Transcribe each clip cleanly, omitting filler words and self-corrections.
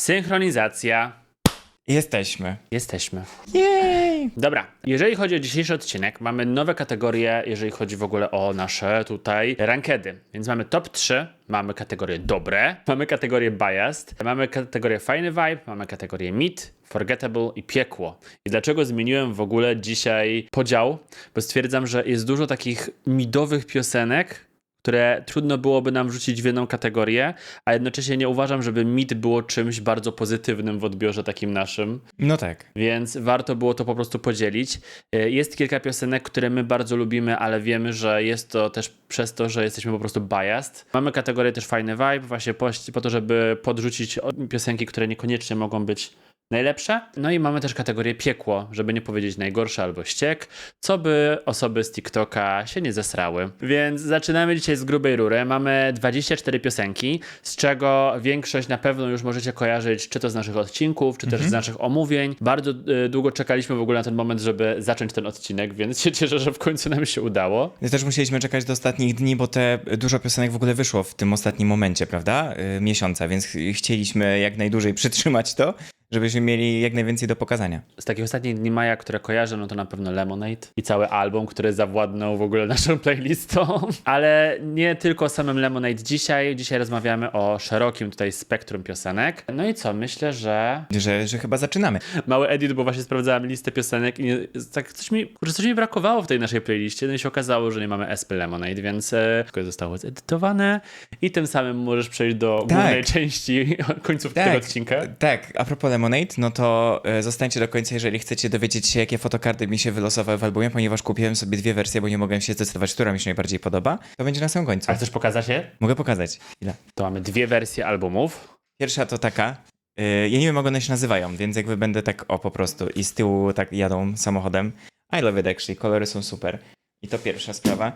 Synchronizacja. Jesteśmy. Jej! Dobra, jeżeli chodzi o dzisiejszy odcinek, mamy nowe kategorie, jeżeli chodzi w ogóle o nasze tutaj rankedy. Więc mamy top 3, mamy kategorię dobre, mamy kategorię biased, mamy kategorię fajny vibe, mamy kategorię mid, forgettable i piekło. I dlaczego zmieniłem w ogóle dzisiaj podział? Bo stwierdzam, że jest dużo takich midowych piosenek, które trudno byłoby nam wrzucić w jedną kategorię, a jednocześnie nie uważam, żeby mid było czymś bardzo pozytywnym w odbiorze takim naszym. No tak. Więc warto było to po prostu podzielić. Jest kilka piosenek, które my bardzo lubimy, ale wiemy, że jest to też przez to, że jesteśmy po prostu biased. Mamy kategorię też fajny vibe, właśnie po to, żeby podrzucić piosenki, które niekoniecznie mogą być najlepsze. No i mamy też kategorię piekło, żeby nie powiedzieć najgorsze albo ściek, co by osoby z TikToka się nie zesrały. Więc zaczynamy dzisiaj z grubej rury. Mamy 24 piosenki, z czego większość na pewno już możecie kojarzyć, czy to z naszych odcinków, czy też z naszych omówień. Bardzo długo czekaliśmy w ogóle na ten moment, żeby zacząć ten odcinek, więc się cieszę, że w końcu nam się udało. Też musieliśmy czekać do ostatnich dni, bo dużo piosenek w ogóle wyszło w tym ostatnim momencie, prawda? Miesiąca, więc chcieliśmy jak najdłużej przytrzymać to, żebyśmy mieli jak najwięcej do pokazania. Z takich ostatnich dni maja, które kojarzę, no to na pewno Lemonade i cały album, który zawładnął w ogóle naszą playlistą. Ale nie tylko o samym Lemonade dzisiaj. Dzisiaj rozmawiamy o szerokim tutaj spektrum piosenek. No i co? Myślę, że Że chyba zaczynamy. mały edit, bo właśnie sprawdzałem listę piosenek i tak coś mi brakowało w tej naszej playliście. No i się okazało, że nie mamy SP Lemonade, więc tylko zostało zedytowane i tym samym możesz przejść do głównej części końcówki tego odcinka. Tak, a propos Lemonade, no to zostańcie do końca, jeżeli chcecie dowiedzieć się, jakie fotokarty mi się wylosowały w albumie, ponieważ kupiłem sobie 2 wersje, bo nie mogłem się zdecydować, która mi się najbardziej podoba. To będzie na samym końcu. A chcesz pokazać je? Mogę pokazać. Ile? To mamy 2 wersje albumów. Pierwsza to taka, ja nie wiem, jak one się nazywają, więc jakby będę tak po prostu i z tyłu tak jadą samochodem. I love it actually, kolory są super. I to pierwsza sprawa.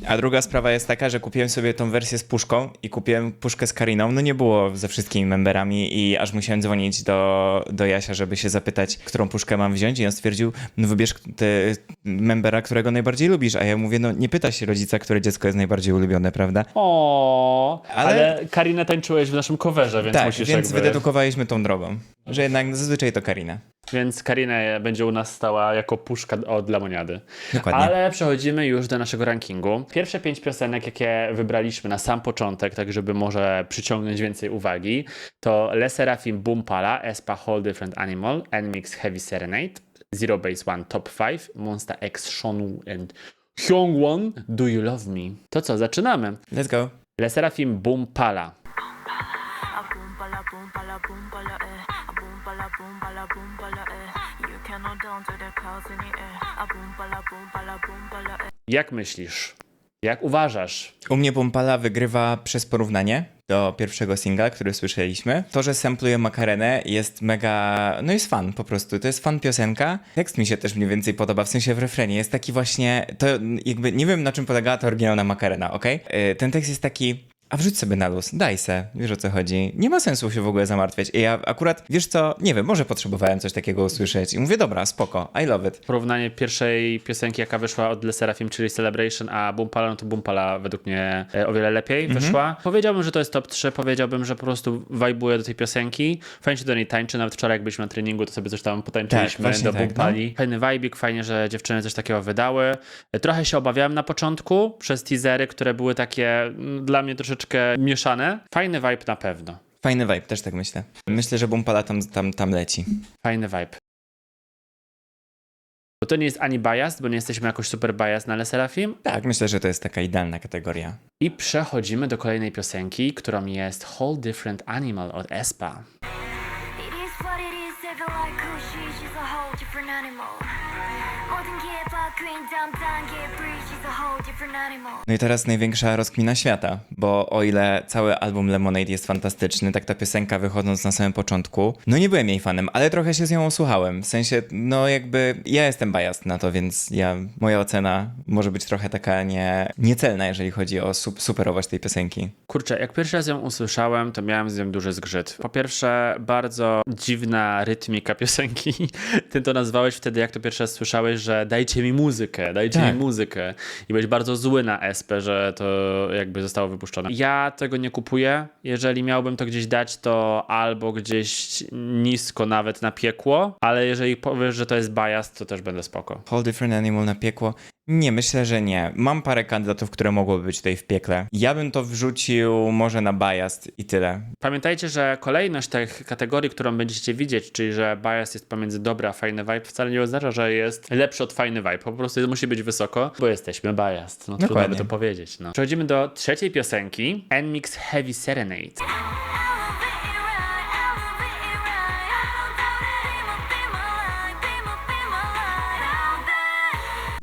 A druga sprawa jest taka, że kupiłem sobie tą wersję z puszką i kupiłem puszkę z Kariną. No nie było ze wszystkimi memberami i aż musiałem dzwonić do Jasia, żeby się zapytać, którą puszkę mam wziąć i on stwierdził, no wybierz membera, którego najbardziej lubisz. A ja mówię, no nie pyta się rodzica, które dziecko jest najbardziej ulubione, prawda? Ale Karinę tańczyłeś w naszym coverze, więc Tak, musisz więc jakby... wydedukowaliśmy tą drogą. Że jednak zazwyczaj to Karina. Więc Karina będzie u nas stała jako puszka od Lemoniady. Dokładnie. Ale przechodzimy już do naszego rankingu. Pierwsze 5 piosenek, jakie wybraliśmy na sam początek, tak żeby może przyciągnąć więcej uwagi, to Le Sserafim Boom Pala, aespa Whole Different Animal, NMIX Heavy Serenade, Zero Base One Top 5, Monsta X Seonwoo and Hyungwon Do You Love Me. To co, zaczynamy. Let's go. Le Sserafim Boom Pala. Jak myślisz? Jak uważasz? U mnie Bumpala wygrywa przez porównanie do pierwszego singla, który słyszeliśmy. To, że sampluje Makarenę jest mega... No jest fan po prostu. To jest fan piosenka. Tekst mi się też mniej więcej podoba, w sensie w refrenie. Jest taki właśnie... To jakby... Nie wiem, na czym polegała ta oryginalna Makarena, okej? Ten tekst jest taki... A wrzuć sobie na luz, daj se, wiesz o co chodzi. Nie ma sensu się w ogóle zamartwiać. I ja akurat, wiesz co, nie wiem, może potrzebowałem coś takiego usłyszeć. I mówię, dobra, spoko, I love it. Porównanie pierwszej piosenki, jaka wyszła od Le Sserafim, czyli Celebration, a Boom Pala, no to Boom Pala według mnie o wiele lepiej wyszła. Powiedziałbym, że to jest top 3, powiedziałbym, że po prostu wajbuję do tej piosenki. Fajnie się do niej tańczy, nawet wczoraj jak byliśmy na treningu, to sobie coś tam potańczyliśmy Tak, do tak, Boom Pali. No. Fajny vibik, fajnie, że dziewczyny coś takiego wydały. Trochę się obawiałem na początku przez teasery, które były takie dla mnie troszeczkę mieszane. Fajny vibe na pewno. Fajny vibe, też tak myślę. Myślę, że Bumpala tam leci. Fajny vibe. Bo to nie jest ani biased, bo nie jesteśmy jakoś super biased na Le Sserafim. Tak, myślę, że to jest taka idealna kategoria. I przechodzimy do kolejnej piosenki, którą jest Whole Different Animal od aespa. No i teraz największa rozkmina świata, bo o ile cały album Lemonade jest fantastyczny, tak ta piosenka wychodząc na samym początku, no nie byłem jej fanem, ale trochę się z nią osłuchałem. W sensie, no jakby ja jestem biased na to, więc moja ocena może być trochę taka niecelna, jeżeli chodzi o superowość tej piosenki. Kurczę, jak pierwszy raz ją usłyszałem, to miałem z nią duży zgrzyt. Po pierwsze, bardzo dziwna rytmika piosenki. Ty to nazwałeś wtedy, jak to pierwszy raz słyszałeś, że dajcie mi muzykę, dajcie mi muzykę. I byłeś bardzo zły na Espę, że to jakby zostało wypuszczone. Ja tego nie kupuję. Jeżeli miałbym to gdzieś dać, to albo gdzieś nisko nawet na piekło, ale jeżeli powiesz, że to jest bias, to też będę spoko. Whole Different Animal na piekło? Nie, myślę, że nie. Mam parę kandydatów, które mogłyby być tutaj w piekle. Ja bym to wrzucił może na biased i tyle. Pamiętajcie, że kolejność tych kategorii, którą będziecie widzieć, czyli że bias jest pomiędzy dobry a fajny vibe, wcale nie oznacza, że jest lepszy od fajny vibe. Po prostu musi być wysoko, bo jesteśmy biased. No trudno by to powiedzieć. No. Przechodzimy do trzeciej piosenki. NMIXX Heavy Serenade.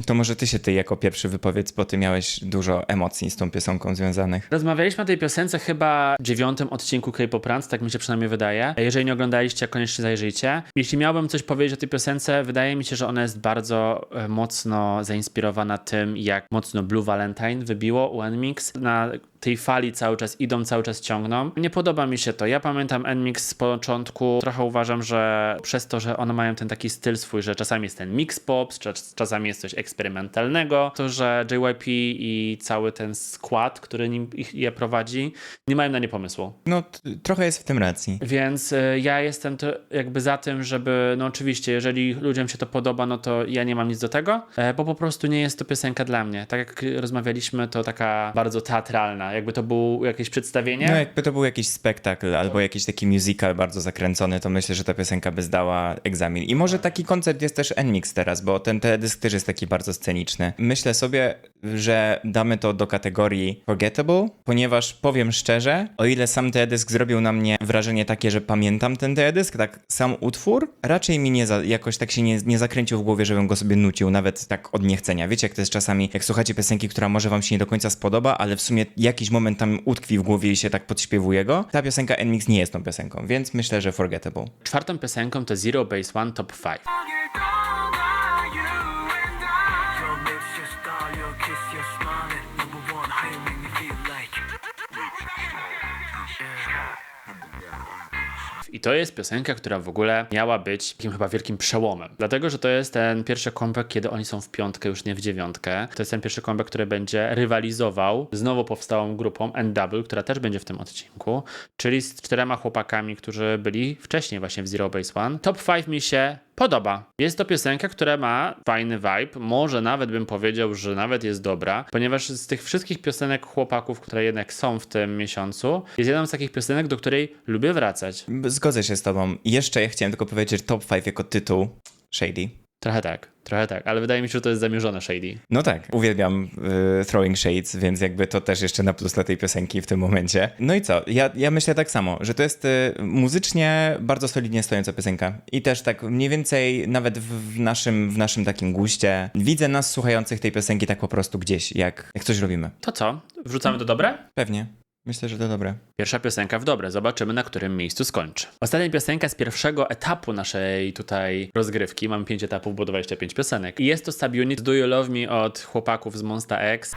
To może ty się jako pierwszy wypowiedz, bo ty miałeś dużo emocji z tą piosenką związanych. Rozmawialiśmy o tej piosence chyba w 9. odcinku K-Pop Rants, tak mi się przynajmniej wydaje. Jeżeli nie oglądaliście, koniecznie zajrzyjcie. Jeśli miałbym coś powiedzieć o tej piosence, wydaje mi się, że ona jest bardzo mocno zainspirowana tym, jak mocno Blue Valentine wybiło u NMIXX. Na tej fali cały czas idą, cały czas ciągną. Nie podoba mi się to. Ja pamiętam NMIXX z początku. Trochę uważam, że przez to, że one mają ten taki styl swój, że czasami jest ten mix pop, czasami jest coś eksperymentalnego, to, że JYP i cały ten skład, który je prowadzi, nie mają na nie pomysłu. No, trochę jest w tym racji. Więc ja jestem to jakby za tym, żeby, no oczywiście, jeżeli ludziom się to podoba, no to ja nie mam nic do tego, bo po prostu nie jest to piosenka dla mnie. Tak jak rozmawialiśmy, to taka bardzo teatralna. Jakby to było jakieś przedstawienie. No jakby to był jakiś spektakl albo jakiś taki musical bardzo zakręcony, to myślę, że ta piosenka by zdała egzamin. I może taki koncept jest też NMIXX teraz, bo ten teledysk też jest taki bardzo sceniczny. Myślę sobie, że damy to do kategorii forgettable, ponieważ powiem szczerze, o ile sam teledysk zrobił na mnie wrażenie takie, że pamiętam ten teledysk, tak sam utwór raczej mi jakoś tak się nie zakręcił w głowie, żebym go sobie nucił, nawet tak od niechcenia. Wiecie, jak to jest czasami, jak słuchacie piosenki, która może wam się nie do końca spodoba, ale w sumie jakiś moment tam utkwi w głowie i się tak podśpiewuje go. Ta piosenka NMIXX nie jest tą piosenką, więc myślę, że forgettable. Czwartą piosenką to Zero Base One Top 5. I to jest piosenka, która w ogóle miała być takim chyba wielkim przełomem. Dlatego, że to jest ten pierwszy comeback, kiedy oni są w 5, już nie w 9. To jest ten pierwszy comeback, który będzie rywalizował z nowo powstałą grupą NW, która też będzie w tym odcinku, czyli z 4 chłopakami, którzy byli wcześniej właśnie w Zero Base One. Top 5 mi się podoba. Jest to piosenka, która ma fajny vibe, może nawet bym powiedział, że nawet jest dobra, ponieważ z tych wszystkich piosenek chłopaków, które jednak są w tym miesiącu, jest jedną z takich piosenek, do której lubię wracać. Zgodzę się z tobą. Jeszcze ja chciałem tylko powiedzieć, że Top 5 jako tytuł Shady. Trochę tak, ale wydaje mi się, że to jest zamierzone Shady. No tak, uwielbiam Throwing Shades, więc jakby to też jeszcze na plus dla tej piosenki w tym momencie. No i co? Ja myślę tak samo, że to jest muzycznie bardzo solidnie stojąca piosenka. I też tak mniej więcej nawet w naszym takim guście widzę nas słuchających tej piosenki tak po prostu gdzieś, jak coś robimy. To co? Wrzucamy to dobre? Pewnie. Myślę, że to dobre. Pierwsza piosenka w dobre. Zobaczymy, na którym miejscu skończy. Ostatnia piosenka z pierwszego etapu naszej tutaj rozgrywki. Mamy 5 etapów, bo 25 piosenek. I jest to Subunit Do You Love Me od chłopaków z Monsta X.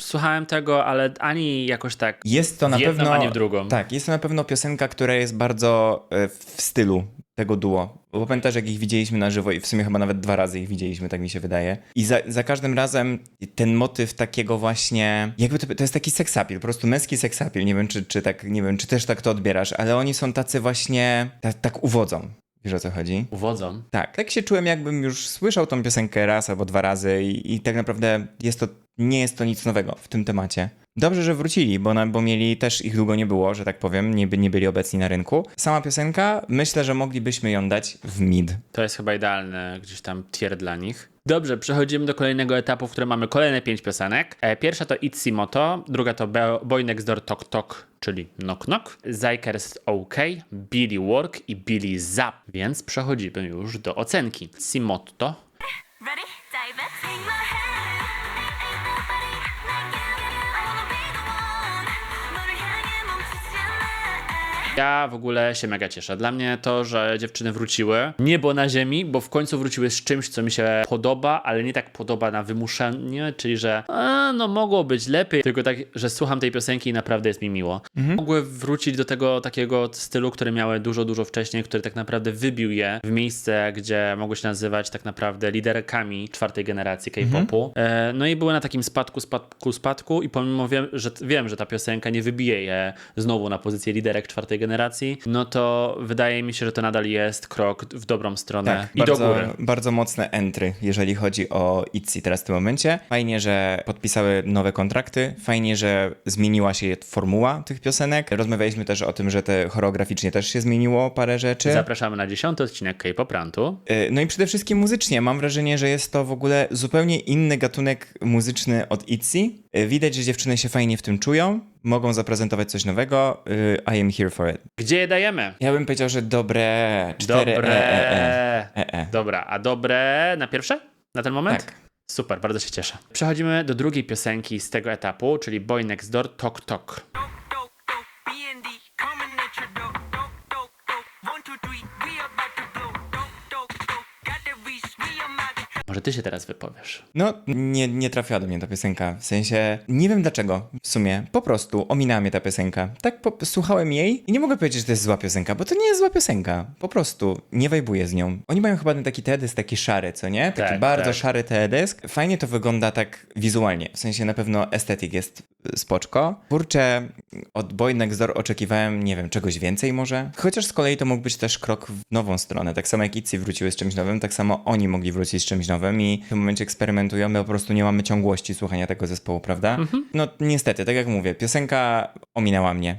Słuchałem tego, ale ani jakoś tak jest to na jedną, pewno, ani w drugą. Tak, jest to na pewno piosenka, która jest bardzo w stylu tego duo. Bo pamiętasz, jak ich widzieliśmy na żywo i w sumie chyba nawet 2 razy ich widzieliśmy, tak mi się wydaje. I za każdym razem ten motyw takiego właśnie, jakby to jest taki seksapil, po prostu męski seksapil. Nie wiem, czy tak, nie wiem, czy też tak to odbierasz, ale oni są tacy właśnie, tak uwodzą. Wiesz, o co chodzi? Uwodzą. Tak się czułem, jakbym już słyszał tą piosenkę raz albo 2 razy i tak naprawdę nie jest to nic nowego w tym temacie. Dobrze, że wrócili, bo mieli też, ich długo nie było, że tak powiem, nie byli obecni na rynku. Sama piosenka, myślę, że moglibyśmy ją dać w mid. To jest chyba idealny gdzieś tam tier dla nich. Dobrze, przechodzimy do kolejnego etapu, w którym mamy kolejne 5 piosenek. Pierwsza to Itzy Moto, druga to Boy Next Door Tok Tok, czyli Knock Knock, Zyker's OK, Billy Work i Billy Zap, więc przechodzimy już do ocenki. Itzy Moto. Ready? Dive it. Take my hand. Ja w ogóle się mega cieszę. Dla mnie to, że dziewczyny wróciły, niebo na ziemi, bo w końcu wróciły z czymś, co mi się podoba, ale nie tak podoba na wymuszenie, czyli że no mogło być lepiej, tylko tak, że słucham tej piosenki i naprawdę jest mi miło. Mogły wrócić do tego takiego stylu, który miały dużo wcześniej, który tak naprawdę wybił je w miejsce, gdzie mogły się nazywać tak naprawdę liderkami czwartej generacji K-popu. No i były na takim spadku i pomimo wiem, że ta piosenka nie wybije je znowu na pozycję liderek czwartej generacji, no to wydaje mi się, że to nadal jest krok w dobrą stronę i do góry. Bardzo mocne entry, jeżeli chodzi o ITZY teraz w tym momencie. Fajnie, że podpisały nowe kontrakty, fajnie, że zmieniła się formuła tych piosenek. Rozmawialiśmy też o tym, że te choreograficznie też się zmieniło parę rzeczy. Zapraszamy na 10. odcinek K-Pop Rantu. No i przede wszystkim muzycznie. Mam wrażenie, że jest to w ogóle zupełnie inny gatunek muzyczny od ITZY. Widać, że dziewczyny się fajnie w tym czują, mogą zaprezentować coś nowego. I am here for it. Gdzie je dajemy? Ja bym powiedział, że dobre 4 Dobra, a dobre na pierwsze? Na ten moment? Tak. Super, bardzo się cieszę. Przechodzimy do drugiej piosenki z tego etapu, czyli Boy Next Door, Tok Tok. BND coming at your door. Dope. 1, 2, 3, we about to blow. Dope. Got the reach, we are mad. Może ty się teraz wypowiesz. No, nie trafiła do mnie ta piosenka. W sensie, nie wiem dlaczego w sumie. Po prostu ominęła mnie ta piosenka. Tak słuchałem jej i nie mogę powiedzieć, że to jest zła piosenka, bo to nie jest zła piosenka. Po prostu nie wajbuję z nią. Oni mają chyba ten taki teledysk, taki szary, co nie? Taki Tak, bardzo tak. szary teledysk. Fajnie to wygląda tak wizualnie. W sensie na pewno estetyk jest spoczko. Kurczę, od Boy Next Door oczekiwałem, nie wiem, czegoś więcej może. Chociaż z kolei to mógł być też krok w nową stronę. Tak samo jak ITZY wróciły z czymś nowym, tak samo oni mogli wrócić z czymś nowym i w tym momencie eksperymentują, my po prostu nie mamy ciągłości słuchania tego zespołu, prawda? No niestety, tak jak mówię, piosenka ominęła mnie.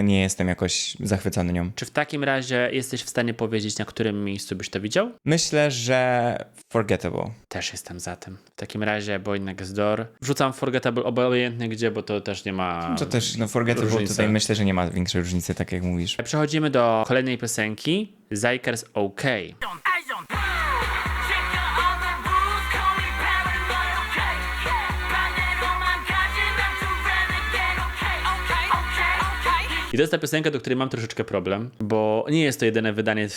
Nie jestem jakoś zachwycony nią. Czy w takim razie jesteś w stanie powiedzieć, na którym miejscu byś to widział? Myślę, że Forgettable. Też jestem za tym. W takim razie Boy Next Door. Wrzucam Forgettable obojętnie gdzie, bo to też nie ma To też, no Forgettable różnicy. tutaj myślę, że nie ma większej różnicy, tak jak mówisz. Przechodzimy do kolejnej piosenki, Zykers OK. Eyes on. Check out all the rules, call me paranoid, okay? Grinding on my gadget, I'm too renegade, okay? I to jest ta piosenka, do której mam troszeczkę problem, bo nie jest to jedyne wydanie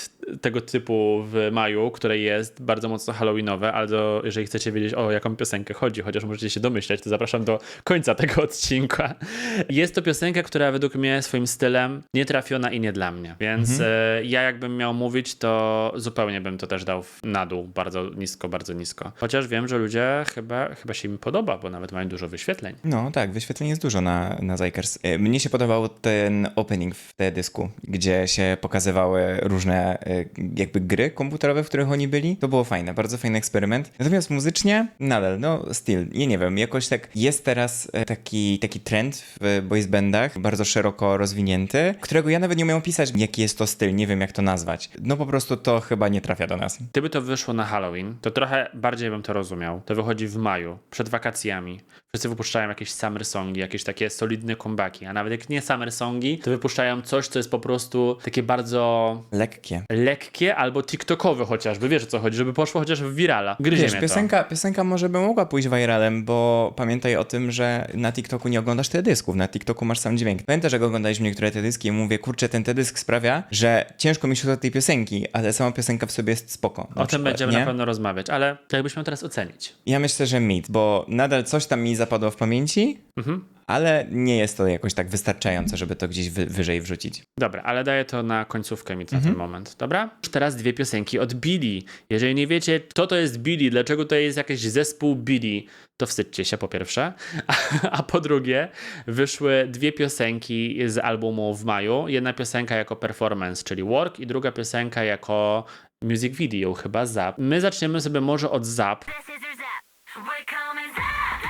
tego typu w maju, które jest bardzo mocno halloweenowe, ale jeżeli chcecie wiedzieć, o jaką piosenkę chodzi, chociaż możecie się domyśleć, to zapraszam do końca tego odcinka. Jest to piosenka, która według mnie swoim stylem nie trafiona i nie dla mnie, więc ja jakbym miał mówić, to zupełnie bym to też dał na dół, bardzo nisko. Chociaż wiem, że ludzie chyba się im podoba, bo nawet mają dużo wyświetleń. No tak, wyświetleń jest dużo na Zykers. Mnie się podobał ten opening w teledysku, gdzie się pokazywały różne jakby gry komputerowe, w których oni byli. To było fajne, bardzo fajny eksperyment. Natomiast muzycznie nadal, no styl, ja nie wiem, jakoś tak jest teraz taki trend w boys bandach, bardzo szeroko rozwinięty, którego ja nawet nie umiem opisać, jaki jest to styl, nie wiem jak to nazwać. No po prostu to chyba nie trafia do nas. Gdyby to wyszło na Halloween, to trochę bardziej bym to rozumiał. To wychodzi w maju, przed wakacjami. Wszyscy wypuszczają jakieś summer songi, jakieś takie solidne comebacki, a nawet jak nie summer songi, to wypuszczają coś, co jest po prostu takie bardzo lekkie albo tiktokowe chociażby. Wiesz o co chodzi, żeby poszło chociaż w virala. Gryzie Wiesz, mnie to. piosenka może by mogła pójść viralem, bo pamiętaj o tym, że na TikToku nie oglądasz teledysków, na TikToku masz sam dźwięk. Pamiętasz, jak oglądaliśmy niektóre teledyski i mówię, kurczę, ten teledysk sprawia, że ciężko mi słuchać tej piosenki, ale sama piosenka w sobie jest spoko. O tym będziemy nie? na pewno rozmawiać, ale to jakbyś miał teraz ocenić. Ja myślę, że mid, bo nadal coś tam mi zapadło w pamięci, ale nie jest to jakoś tak wystarczające, żeby to gdzieś wyżej wrzucić. Dobra, ale daję to na końcówkę mi na ten moment, dobra? Już teraz dwie piosenki od Billie. Jeżeli nie wiecie, kto to jest Billie, dlaczego to jest jakiś zespół Billie, to wstydźcie się po pierwsze. A po drugie, wyszły dwie piosenki z albumu w maju. Jedna piosenka jako performance, czyli Work, i druga piosenka jako music video, chyba Zap. My zaczniemy sobie może od Zap. This is your zap. We're coming zap.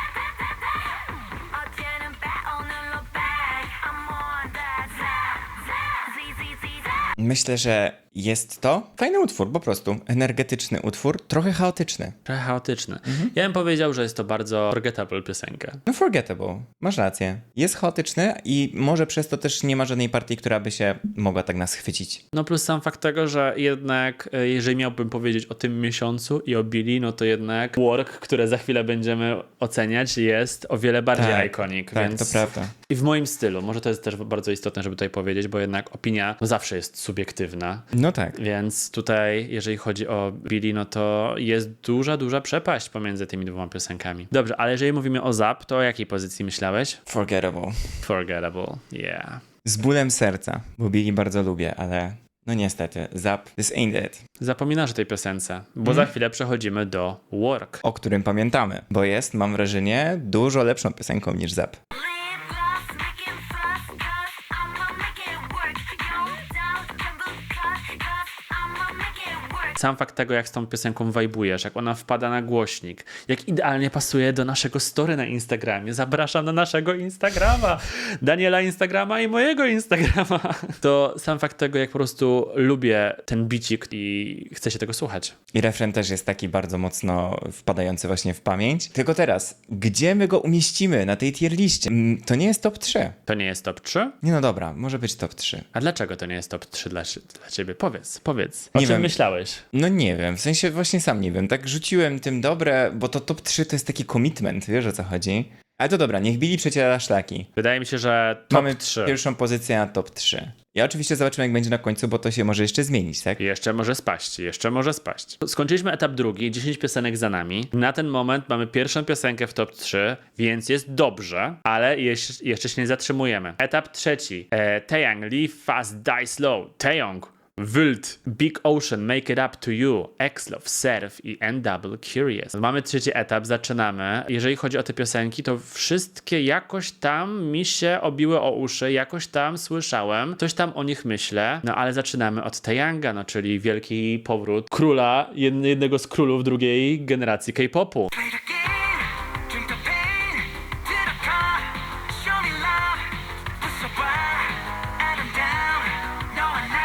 어제는 back on the look back. I'm on that zap. Zap. Z. Myślę, że jest to fajny utwór, po prostu. Energetyczny utwór, trochę chaotyczny. Trochę chaotyczny. Ja bym powiedział, że jest to bardzo forgettable piosenka. No forgettable, masz rację. Jest chaotyczny i może przez to też nie ma żadnej partii, która by się mogła tak nas chwycić. No plus sam fakt tego, że jednak jeżeli miałbym powiedzieć o tym miesiącu i o Billie, no to jednak Work, które za chwilę będziemy oceniać, jest o wiele bardziej iconic. Tak, więc... to prawda. I w moim stylu, może to jest też bardzo istotne, żeby tutaj powiedzieć, bo jednak opinia zawsze jest subiektywna. No tak. Więc tutaj, jeżeli chodzi o Billie, no to jest duża przepaść pomiędzy tymi dwoma piosenkami. Dobrze, ale jeżeli mówimy o Zap, to o jakiej pozycji myślałeś? Forgettable. Forgettable, yeah. Z bólem serca, bo Billie bardzo lubię, ale no niestety, Zap, this ain't it. Zapominasz o tej piosence, bo za chwilę przechodzimy do Work. O którym pamiętamy, bo jest, mam wrażenie, dużo lepszą piosenką niż Zap. Live fast, make it fast, 'cause I'ma make it work. Yo, down, jumble, 'cause I'ma make it work. Sam fakt tego, jak z tą piosenką wajbujesz, jak ona wpada na głośnik, jak idealnie pasuje do naszego story na Instagramie. Zapraszam na naszego Instagrama, Daniela Instagrama i mojego Instagrama. To sam fakt tego, jak po prostu lubię ten bicik i chcę się tego słuchać. I refren też jest taki bardzo mocno wpadający właśnie w pamięć. Tylko teraz, gdzie my go umieścimy na tej tier liście? To nie jest top 3. To nie jest top 3? Nie no dobra, może być top 3. A dlaczego to nie jest top 3 dla ciebie? Powiedz. O Nie czym wiem. myślałeś? No nie wiem, w sensie właśnie sam nie wiem. Tak rzuciłem tym dobre, bo to top 3 to jest taki commitment, wiesz o co chodzi? Ale to dobra, niech Billie przeciera szlaki. Wydaje mi się, że top Mamy 3. pierwszą pozycję na top 3. Ja oczywiście zobaczymy, jak będzie na końcu, bo to się może jeszcze zmienić, tak? Jeszcze może spaść. Skończyliśmy etap drugi, 10 piosenek za nami. Na ten moment mamy pierwszą piosenkę w top 3, więc jest dobrze, ale jeszcze się nie zatrzymujemy. Etap trzeci. Taeyang, Live Fast, Die Slow. Taeyong, Wild, Big Ocean, Make It Up To You, X-Love, Surf i N-Double Curious. Mamy trzeci etap, zaczynamy. Jeżeli chodzi o te piosenki, to wszystkie jakoś tam mi się obiły o uszy, jakoś tam słyszałem, coś tam o nich myślę, no ale zaczynamy od Taeyanga, no czyli wielki powrót króla, jednego z królów drugiej generacji K-popu. Play the game, drink the pain, to the car, show me love, put so bright, add 'em down, no I'm not.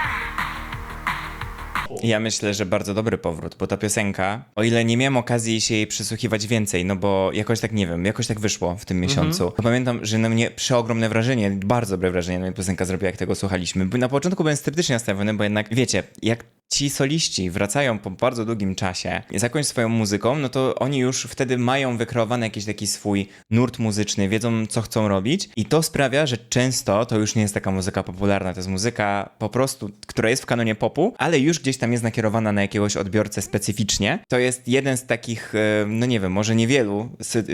Ja myślę, że bardzo dobry powrót, bo ta piosenka, o ile nie miałem okazji się jej przysłuchiwać więcej, no bo jakoś tak, nie wiem, jakoś tak wyszło w tym miesiącu, to pamiętam, że na mnie przeogromne wrażenie, bardzo dobre wrażenie na mnie piosenka zrobiła, jak tego słuchaliśmy. Bo na początku byłem sceptycznie nastawiony, bo jednak, wiecie, jak ci soliści wracają po bardzo długim czasie z jakąś swoją muzyką, no to oni już wtedy mają wykreowany jakiś taki swój nurt muzyczny, wiedzą, co chcą robić i to sprawia, że często to już nie jest taka muzyka popularna, to jest muzyka po prostu, która jest w kanonie popu, ale już gdzieś tam jest nakierowana na jakiegoś odbiorcę specyficznie. To jest jeden z takich, no nie wiem, może niewielu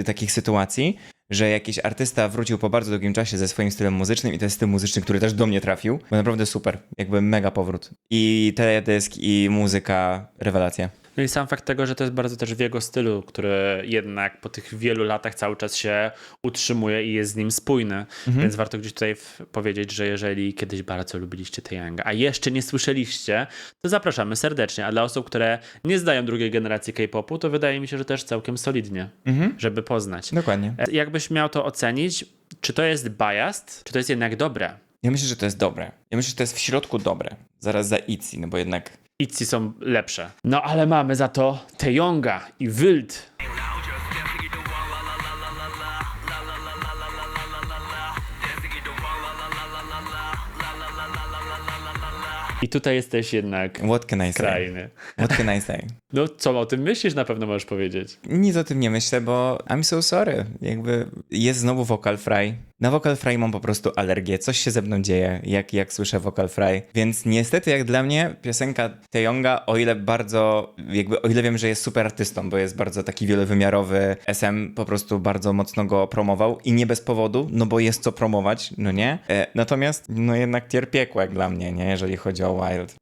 takich sytuacji, że jakiś artysta wrócił po bardzo długim czasie ze swoim stylem muzycznym i to jest styl muzyczny, który też do mnie trafił. Bo naprawdę super, jakby mega powrót. I teledysk, i muzyka, rewelacja. No i sam fakt tego, że to jest bardzo też w jego stylu, który jednak po tych wielu latach cały czas się utrzymuje i jest z nim spójny. Więc warto gdzieś tutaj powiedzieć, że jeżeli kiedyś bardzo lubiliście Taeyanga, a jeszcze nie słyszeliście, to zapraszamy serdecznie. A dla osób, które nie znają drugiej generacji K-popu, to wydaje mi się, że też całkiem solidnie, żeby poznać. Dokładnie. Jakbyś miał to ocenić, czy to jest biased, czy to jest jednak dobre? Ja myślę, że to jest dobre. Ja myślę, że to jest w środku dobre. Zaraz za ITZY, no bo jednak... ITZY są lepsze. No ale mamy za to Taeyonga i Wild. I tutaj jesteś jednak What can I say? skrajny. What can I say? No co o tym myślisz, na pewno możesz powiedzieć. Nic o tym nie myślę, bo I'm so sorry. Jakby jest znowu Vocal Fry. Na Vocal Fry mam po prostu alergię. Coś się ze mną dzieje, jak słyszę Vocal Fry. Więc niestety jak dla mnie piosenka Taeyonga, o ile wiem, że jest super artystą, bo jest bardzo taki wielowymiarowy, SM po prostu bardzo mocno go promował i nie bez powodu, no bo jest co promować, no nie? Natomiast no jednak tier piekła jak dla mnie, nie? Jeżeli chodzi o Wild.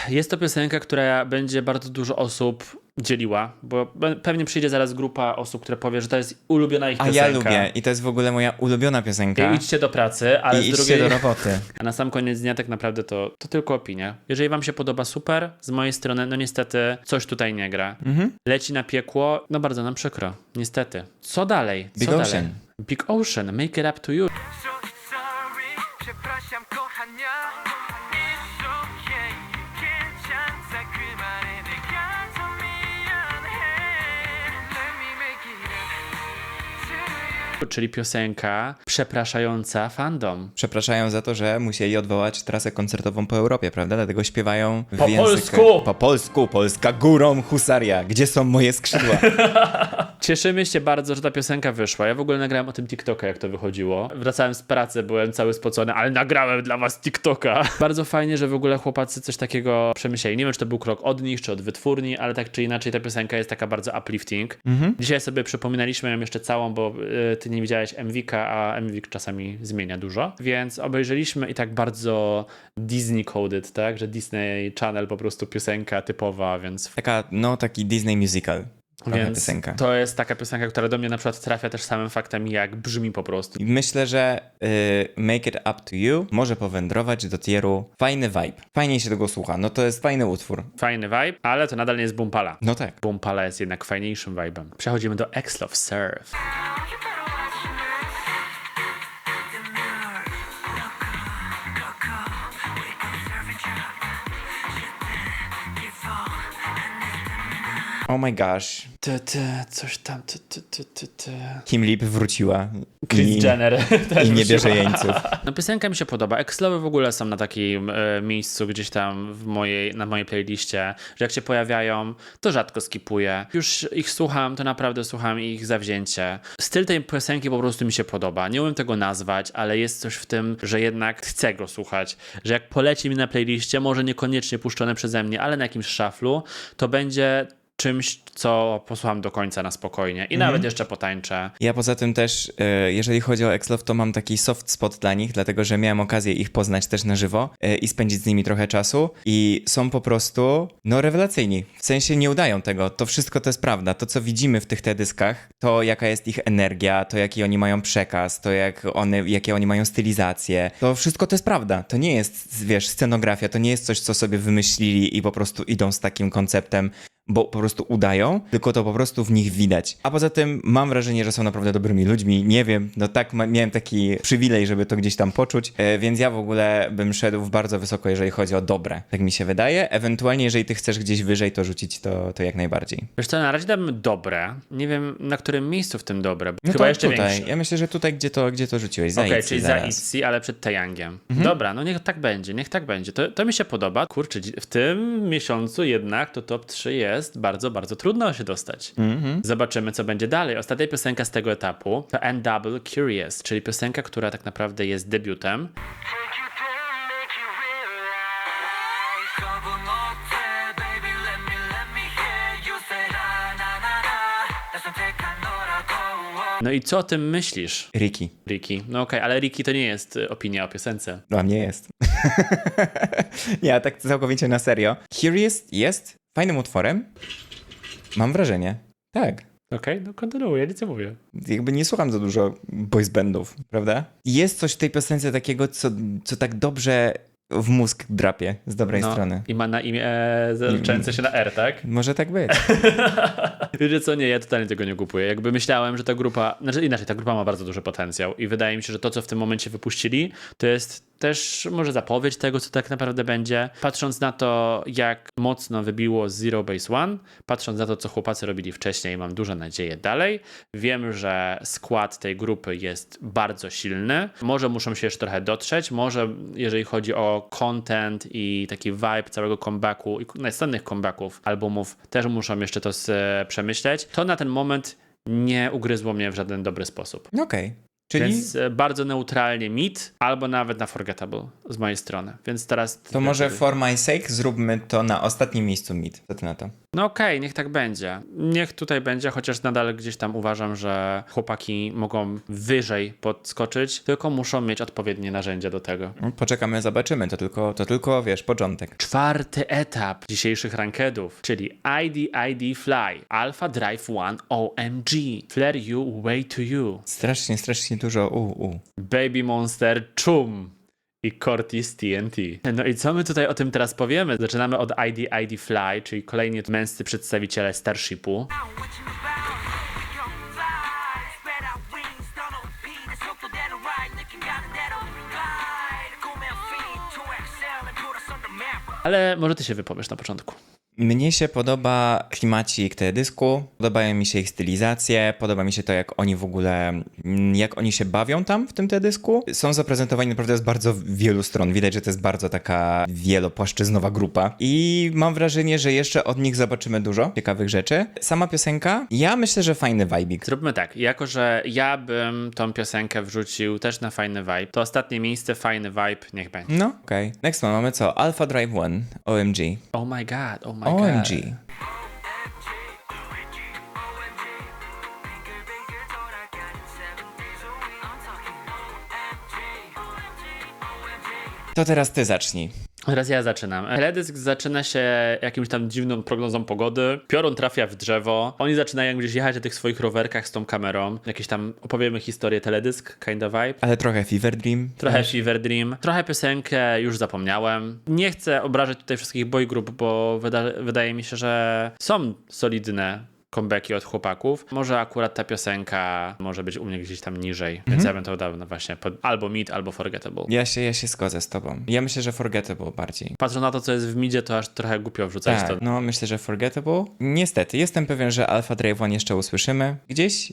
Jest to piosenka, która będzie bardzo dużo osób dzieliła, bo pewnie przyjdzie zaraz grupa osób, które powie, że to jest ulubiona ich piosenka. A ja lubię i to jest w ogóle moja ulubiona piosenka. I idźcie do pracy, ale I z drugiej... idźcie do roboty. A na sam koniec dnia tak naprawdę to tylko opinia. Jeżeli wam się podoba, super. Z mojej strony, no niestety coś tutaj nie gra. Leci na piekło, no bardzo nam przykro. Niestety. Co dalej? Big Ocean. Big Ocean, Make It Up To You. So sorry, przepraszam kochania. It's okay, czyli piosenka przepraszająca fandom. Przepraszają za to, że musieli odwołać trasę koncertową po Europie, prawda? Dlatego śpiewają w Po języku... polsku! Po polsku! Polska górą, husaria! Gdzie są moje skrzydła? Cieszymy się bardzo, że ta piosenka wyszła. Ja w ogóle nagrałem o tym TikToka, jak to wychodziło. Wracałem z pracy, byłem cały spocony, ale nagrałem dla was TikToka. Bardzo fajnie, że w ogóle chłopacy coś takiego przemyśleli. Nie wiem, czy to był krok od nich, czy od wytwórni, ale tak czy inaczej ta piosenka jest taka bardzo uplifting. Dzisiaj sobie przypominaliśmy ją jeszcze całą, bo ty nie widziałeś MV-ka, a MV czasami zmienia dużo. Więc obejrzeliśmy i tak bardzo Disney-coded, tak? Że Disney Channel po prostu piosenka typowa, więc... Taka, no taki Disney musical. Trochę Więc piosenka. to jest taka piosenka, która do mnie na przykład trafia też samym faktem, jak brzmi po prostu. I myślę, że Make It Up To You może powędrować do tieru fajny vibe. Fajnie się tego słucha. No to jest fajny utwór. Fajny vibe, ale to nadal nie jest Bumpala. No tak. Bumpala jest jednak fajniejszym vibe'em. Przechodzimy do X-Love Surf. Oh my gosh. Coś tam, Kim Lip wróciła. Chris Jenner też I nie bierze wróciła. jeńców. No piosenka mi się podoba. X-Love w ogóle są na takim miejscu gdzieś tam na mojej playliście, że jak się pojawiają, to rzadko skipuję. Już ich słucham, to naprawdę słucham ich zawzięcie. Styl tej piosenki po prostu mi się podoba. Nie umiem tego nazwać, ale jest coś w tym, że jednak chcę go słuchać. Że jak poleci mi na playliście, może niekoniecznie puszczone przeze mnie, ale na jakimś szaflu, to będzie czymś, co posłucham do końca na spokojnie i nawet jeszcze potańczę. Ja poza tym też, jeżeli chodzi o X-Love, to mam taki soft spot dla nich, dlatego że miałem okazję ich poznać też na żywo i spędzić z nimi trochę czasu i są po prostu, no rewelacyjni. W sensie nie udają tego. To wszystko to jest prawda. To, co widzimy w tych teledyskach, to jaka jest ich energia, to jaki oni mają przekaz, to jakie oni mają stylizację, to wszystko to jest prawda. To nie jest, wiesz, scenografia, to nie jest coś, co sobie wymyślili i po prostu idą z takim konceptem, bo po prostu udają, tylko to po prostu w nich widać. A poza tym mam wrażenie, że są naprawdę dobrymi ludźmi. Nie wiem, no tak, miałem taki przywilej, żeby to gdzieś tam poczuć, więc ja w ogóle bym szedł w bardzo wysoko, jeżeli chodzi o dobre. Tak mi się wydaje. Ewentualnie, jeżeli ty chcesz gdzieś wyżej to rzucić, to jak najbardziej. Wiesz co, na razie dam dobre. Nie wiem, na którym miejscu w tym dobre. No Chyba to jeszcze tutaj. większe. Ja myślę, że tutaj, gdzie to rzuciłeś. Za Okej, Itzy czyli za zaraz. Itzy, ale przed Taeyangiem. Dobra, no niech tak będzie, niech tak będzie. To mi się podoba. Kurczę, w tym miesiącu jednak to top 3 jest bardzo, bardzo trudno się dostać. Zobaczymy, co będzie dalej. Ostatnia piosenka z tego etapu to N-Double Curious, czyli piosenka, która tak naprawdę jest debiutem. No i co o tym myślisz, Ricky. Ricky? No okej, ale Ricky to nie jest opinia o piosence. Dla mnie jest. Nie, a tak całkowicie na serio. Curious jest fajnym utworem. Mam wrażenie. Tak. Okej, no kontynuuję, nic nie mówię. Jakby nie słucham za dużo boys bandów, prawda? Jest coś w tej piosence takiego, co tak dobrze w mózg drapie z dobrej strony. I ma na imię zaczynające się na R, tak? Może tak być. Wiecie co, nie, ja totalnie tego nie kupuję. Jakby myślałem, że ta grupa, znaczy inaczej, ta grupa ma bardzo duży potencjał i wydaje mi się, że to, co w tym momencie wypuścili, to jest też może zapowiedź tego, co tak naprawdę będzie. Patrząc na to, jak mocno wybiło Zero Base One, patrząc na to, co chłopacy robili wcześniej, mam duże nadzieje dalej. Wiem, że skład tej grupy jest bardzo silny. Może muszą się jeszcze trochę dotrzeć, może jeżeli chodzi o content i taki vibe całego comebacku i następnych comebacków albumów, też muszą jeszcze to przemyśleć. To na ten moment nie ugryzło mnie w żaden dobry sposób. Okej. Czyli Więc bardzo neutralnie mid, albo nawet na forgettable z mojej strony. Więc teraz... to może for my sake zróbmy to na ostatnim miejscu mid. Co ty na to? No okej, niech tak będzie. Niech tutaj będzie, chociaż nadal gdzieś tam uważam, że chłopaki mogą wyżej podskoczyć, tylko muszą mieć odpowiednie narzędzia do tego. No, poczekamy, zobaczymy. To tylko, wiesz, początek. Czwarty etap dzisiejszych rankedów, czyli ID Fly, Alpha Drive One OMG, Flare You, Way to You, Strasznie dużo Baby Monster Chum i Cortis TNT. No i co my tutaj o tym teraz powiemy? Zaczynamy od ID Fly, czyli kolejni męscy przedstawiciele Starshipu. Ale może ty się wypowiesz na początku. Mnie się podoba klimacik teledysku, podobają mi się ich stylizacje, podoba mi się to, jak oni w ogóle, jak oni się bawią tam w tym teledysku. Są zaprezentowani naprawdę z bardzo wielu stron, widać, że to jest bardzo taka wielopłaszczyznowa grupa i mam wrażenie, że jeszcze od nich zobaczymy dużo ciekawych rzeczy. Sama piosenka, ja myślę, że fajny vibik. Zróbmy tak, jako że ja bym tą piosenkę wrzucił też na fajny vibe, to ostatnie miejsce, fajny vibe, niech będzie. No, okej. Next one mamy co? Alpha Drive 1, OMG. Oh my god, oh my god. OMG. To teraz ty zacznij. Teraz ja zaczynam. Teledysk zaczyna się jakimś tam dziwną prognozą pogody. Piorun trafia w drzewo. Oni zaczynają gdzieś jechać na tych swoich rowerkach z tą kamerą. Jakieś tam opowiemy historię, teledysk, kind of vibe. Ale trochę Fever Dream. Trochę Fever Dream. Trochę piosenkę już zapomniałem. Nie chcę obrażać tutaj wszystkich boy group, bo wydaje mi się, że są solidne comebacki od chłopaków. Może akurat ta piosenka może być u mnie gdzieś tam niżej, więc ja bym to dał właśnie albo Mid, albo Forgettable. Ja się zgodzę z tobą. Ja myślę, że Forgettable bardziej. Patrząc na to, co jest w midzie, to aż trochę głupio wrzucać to. Tak, no myślę, że Forgettable. Niestety, jestem pewien, że Alpha Drive 1 jeszcze usłyszymy. Gdzieś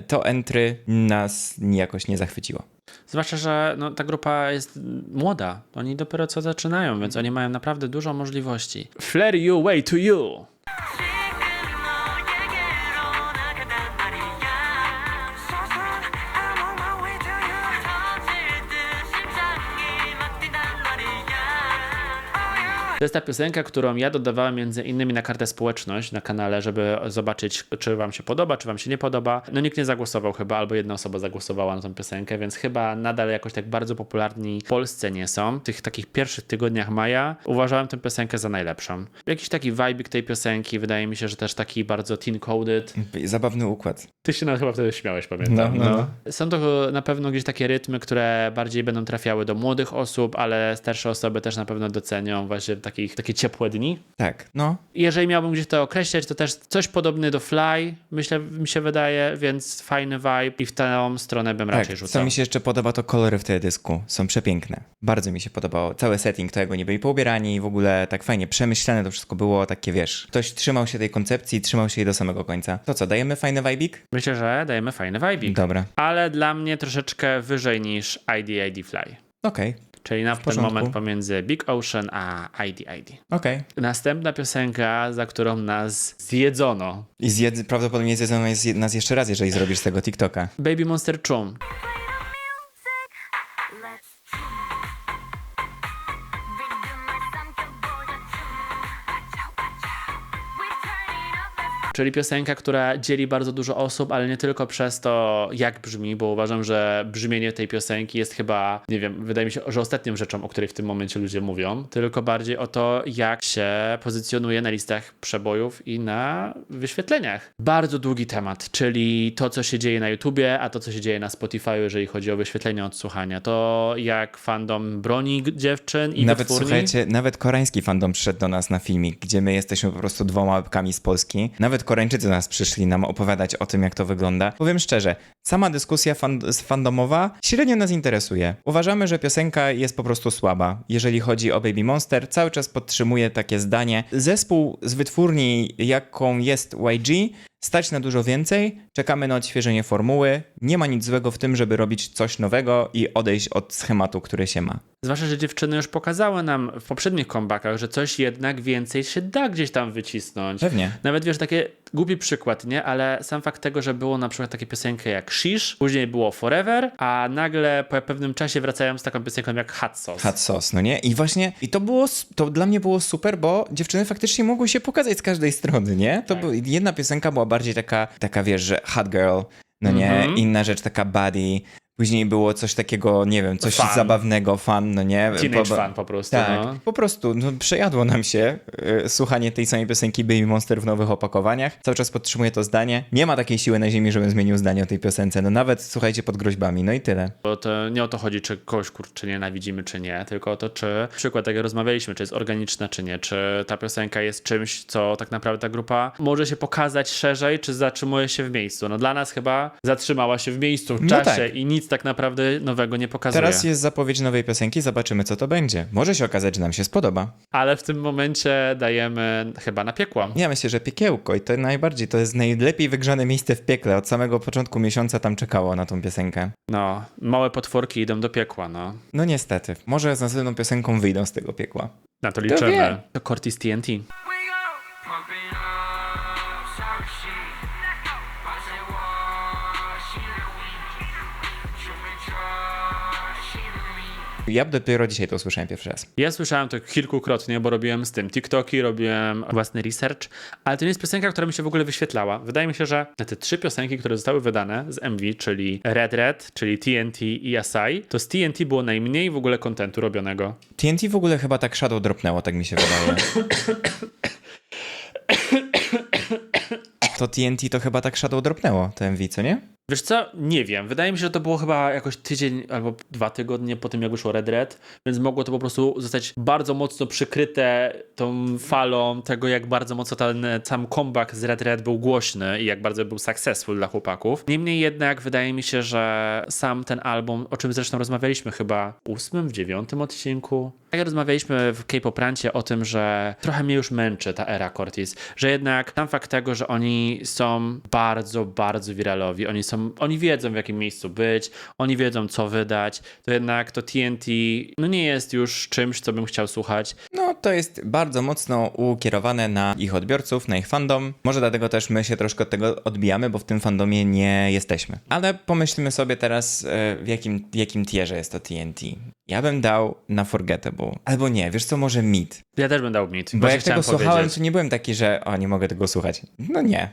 to entry nas jakoś nie zachwyciło. Zwłaszcza, że no, ta grupa jest młoda. Oni dopiero co zaczynają, więc oni mają naprawdę dużo możliwości. Flare you way to you. To jest ta piosenka, którą ja dodawałem między innymi na kartę społeczność na kanale, żeby zobaczyć, czy wam się podoba, czy wam się nie podoba. No nikt nie zagłosował chyba, albo jedna osoba zagłosowała na tą piosenkę, więc chyba nadal jakoś tak bardzo popularni w Polsce nie są. W tych takich pierwszych tygodniach maja uważałem tę piosenkę za najlepszą. Jakiś taki vibe tej piosenki, wydaje mi się, że też taki bardzo teen-coded. Zabawny układ. Ty się chyba wtedy śmiałeś, pamiętam. No. Są to na pewno gdzieś takie rytmy, które bardziej będą trafiały do młodych osób, ale starsze osoby też na pewno docenią właśnie takie ciepłe dni. Tak, no. Jeżeli miałbym gdzieś to określać, to też coś podobne do Fly, myślę, mi się wydaje, więc fajny vibe i w tę stronę bym raczej Tak, rzucał. co mi się jeszcze podoba, to kolory w teledysku. Są przepiękne. Bardzo mi się podobało. Cały setting, to jak oni byli poubierani i w ogóle tak fajnie przemyślane to wszystko było, takie wiesz. Ktoś trzymał się tej koncepcji, trzymał się jej do samego końca. To co, dajemy fajny vibik? Myślę, że dajemy fajny vibe. Dobra. Ale dla mnie troszeczkę wyżej niż ID Fly. Okej. Czyli na ten porządku. moment pomiędzy Big Ocean a ID. Okej. Następna piosenka, za którą nas zjedzono. I prawdopodobnie zjedzą nas jeszcze raz, jeżeli zrobisz z tego TikToka. Baby Monster Chum. Czyli piosenka, która dzieli bardzo dużo osób, ale nie tylko przez to, jak brzmi, bo uważam, że brzmienie tej piosenki jest chyba, nie wiem, wydaje mi się, że ostatnią rzeczą, o której w tym momencie ludzie mówią, tylko bardziej o to, jak się pozycjonuje na listach przebojów i na wyświetleniach. Bardzo długi temat, czyli to, co się dzieje na YouTubie, a to, co się dzieje na Spotify, jeżeli chodzi o wyświetlenie, odsłuchania. To, jak fandom broni dziewczyn i Nawet wytwórni. słuchajcie, nawet koreański fandom przyszedł do nas na filmik, gdzie my jesteśmy po prostu dwoma łapkami z Polski. Nawet Koreańczycy do nas przyszli nam opowiadać o tym, jak to wygląda. Powiem szczerze, sama dyskusja fandomowa średnio nas interesuje. Uważamy, że piosenka jest po prostu słaba. Jeżeli chodzi o Baby Monster, cały czas podtrzymuję takie zdanie. Zespół z wytwórni, jaką jest YG, stać na dużo więcej, czekamy na odświeżenie formuły, nie ma nic złego w tym, żeby robić coś nowego i odejść od schematu, który się ma. Zwłaszcza, że dziewczyny już pokazały nam w poprzednich comebackach, że coś jednak więcej się da gdzieś tam wycisnąć. Pewnie. Nawet wiesz, taki głupi przykład, nie? Ale sam fakt tego, że było na przykład takie piosenki jak Shish, później było Forever, a nagle po pewnym czasie wracają z taką piosenką jak Hot Sauce. Hot Sauce, no nie? I właśnie, to dla mnie było super, bo dziewczyny faktycznie mogły się pokazać z każdej strony, nie? Jedna piosenka była bardziej taka wiesz, że hot girl, no nie? Inna rzecz taka body. Później było coś takiego, nie wiem, coś zabawnego, fun, no nie? Teenage fun po prostu, tak, no. po prostu, no, przejadło nam się słuchanie tej samej piosenki Baby Monster w nowych opakowaniach. Cały czas podtrzymuję to zdanie. Nie ma takiej siły na ziemi, żebym zmienił zdanie o tej piosence. No nawet, słuchajcie, pod groźbami, no i tyle. Bo to nie o to chodzi, czy kogoś kurczę nienawidzimy, czy nie, tylko o to, czy przykład, tak jak rozmawialiśmy, czy jest organiczna, czy nie, czy ta piosenka jest czymś, co tak naprawdę ta grupa może się pokazać szerzej, czy zatrzymuje się w miejscu. No dla nas chyba zatrzymała się w miejscu, w No czasie tak. i nic tak naprawdę nowego nie pokazuje. Teraz jest zapowiedź nowej piosenki, zobaczymy co to będzie. Może się okazać, że nam się spodoba. Ale w tym momencie dajemy chyba na piekło. Ja myślę, że piekiełko i to najbardziej, to jest najlepiej wygrzane miejsce w piekle. Od samego początku miesiąca tam czekało na tą piosenkę. No, małe potworki idą do piekła, no. No niestety, może z następną piosenką wyjdą z tego piekła. Na to wie. liczymy. To Cortez TNT. We go. Pump it up, sorry shit. I say what, she the weak. Shoot me trust, she the me. Ja dopiero dzisiaj to usłyszałem pierwszy raz. Ja słyszałem to kilkukrotnie, bo robiłem z tym TikToki, robiłem własny research, ale to nie jest piosenka, która mi się w ogóle wyświetlała. Wydaje mi się, że te 3 piosenki, które zostały wydane z MV, czyli Red, czyli TNT i Asai, to z TNT było najmniej w ogóle kontentu robionego. TNT w ogóle chyba tak shadow dropnęło, tak mi się wydaje. To TNT to chyba tak shadow dropnęło, to MV, co nie? Wiesz co? Nie wiem. Wydaje mi się, że to było chyba jakoś tydzień albo 2 tygodnie po tym, jak wyszło Red, więc mogło to po prostu zostać bardzo mocno przykryte tą falą tego, jak bardzo mocno ten sam comeback z Red był głośny i jak bardzo był successful dla chłopaków. Niemniej jednak wydaje mi się, że sam ten album, o czym zresztą rozmawialiśmy chyba w 8, w 9 odcinku, jak rozmawialiśmy w K-Poprancie o tym, że trochę mnie już męczy ta era Cortez, że jednak sam fakt tego, że oni są bardzo, bardzo wiralowi, oni wiedzą w jakim miejscu być, oni wiedzą co wydać, to jednak to TNT no nie jest już czymś, co bym chciał słuchać. No, to jest bardzo mocno ukierowane na ich odbiorców, na ich fandom. Może dlatego też my się troszkę od tego odbijamy, bo w tym fandomie nie jesteśmy. Ale pomyślmy sobie teraz, w jakim tierze jest to TNT. Ja bym dał na Forgettable. Albo nie, wiesz co, może Mid. Ja też bym dał mit. Bo jak tego słuchałem, to nie byłem taki, że nie mogę tego słuchać. No nie.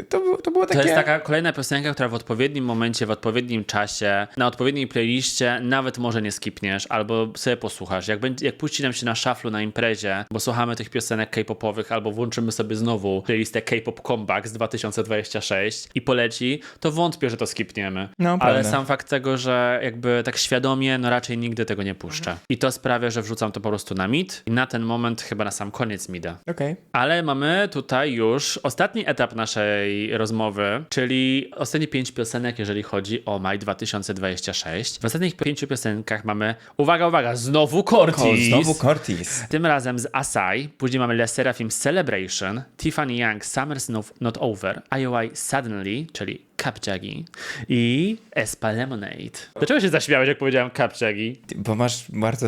To było takie... To jest taka kolejna piosenka, która w odpowiednim momencie, w odpowiednim czasie, na odpowiedniej playliście nawet może nie skipniesz, albo sobie posłuchasz. Jak puści nam się na szaflu na imprezie, bo słuchamy tych piosenek K-popowych, albo włączymy sobie znowu playlistę K-pop Comeback z 2026 i poleci, to wątpię, że to skipniemy. No, ale prawda. sam fakt tego, że jakby tak świadomie, no raczej nigdy tego nie puszczę. I to sprawia, że wrzucam to po prostu na mid i na ten moment chyba na sam koniec mida. Okej. Ale mamy tutaj już ostatni etap naszej rozmowy, czyli ostatnie 5 piosenek, jeżeli chodzi o maj 2026. W ostatnich 5 piosenkach mamy, uwaga, znowu Cortez. Znowu Cortez. Tym razem z Asai, później mamy Le Sserafim Celebration, Tiffany Young Summer's Not Over, IOI Suddenly, czyli Kapjagi i Espa Lemonade. Dlaczego się zaśmiałeś, jak powiedziałem Kapjagi? Bo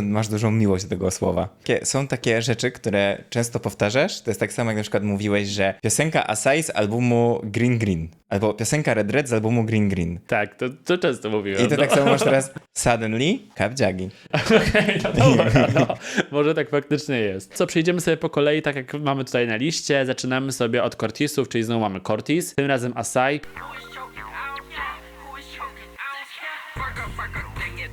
masz dużą miłość do tego słowa. Są takie rzeczy, które często powtarzasz. To jest tak samo, jak na przykład mówiłeś, że piosenka Asai z albumu Green Green. Albo piosenka Red z albumu Green Green. Tak, to często mówiłem. I to tak samo masz teraz Suddenly Kapjagi. Okej, no dobra, no. Może tak faktycznie jest. Co, przejdziemy sobie po kolei, tak jak mamy tutaj na liście. Zaczynamy sobie od Cortezów, czyli znowu mamy Cortez. Tym razem Asai. Who is choking? I don't care. Who is choking? I don't care. Fuck up, ding it.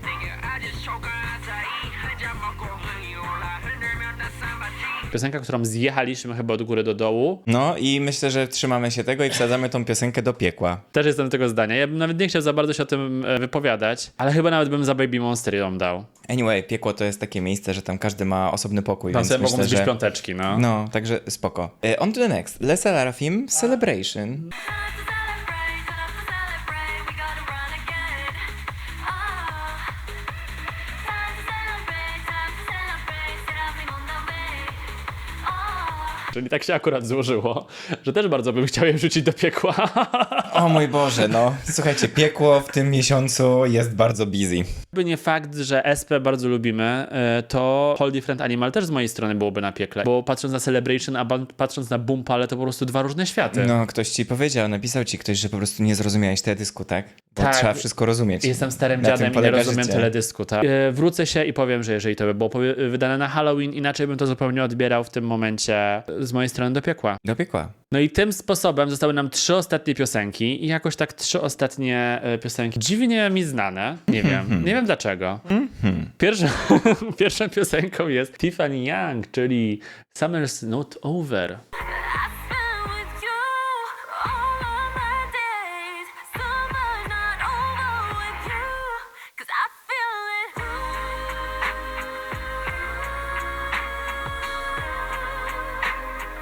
I just choke her acai. Haja mako honey ola. Hundred na samba. Piosenka, którą zjechaliśmy chyba od góry do dołu. No i myślę, że trzymamy się tego i wsadzamy tą piosenkę do piekła. Też jestem tego zdania. Ja bym nawet nie chciał za bardzo się o tym wypowiadać, ale chyba nawet bym za Baby Monster ją dał. Anyway, piekło to jest takie miejsce, że tam każdy ma osobny pokój, Tam więc sobie mogą myślę, zbić że... piąteczki, no. No, także spoko. On to the next. Le Sserafim Celebration. Czyli tak się akurat złożyło, że też bardzo bym chciał je wrzucić do piekła. O mój Boże, no. Słuchajcie, piekło w tym miesiącu jest bardzo busy. Gdyby nie fakt, że SP bardzo lubimy, to Whole Different Animal też z mojej strony byłoby na piekle. Bo patrząc na Celebration, a patrząc na Boom Pale, to po prostu 2 różne światy. No, ktoś ci powiedział, napisał ci ktoś, że po prostu nie zrozumiałeś teledysku, tak? Bo Tak. trzeba wszystko rozumieć. Jestem starym Na tym dziadem i nie polega rozumiem życie. teledysku. Tak? Wrócę się i powiem, że jeżeli to by było wydane na Halloween, inaczej bym to zupełnie odbierał w tym momencie z mojej strony do piekła. Do piekła. No i tym sposobem zostały nam 3 ostatnie piosenki i jakoś tak 3 ostatnie piosenki dziwnie mi znane. Nie wiem dlaczego. Pierwszą piosenką jest Tiffany Young, czyli Summer's Not Over.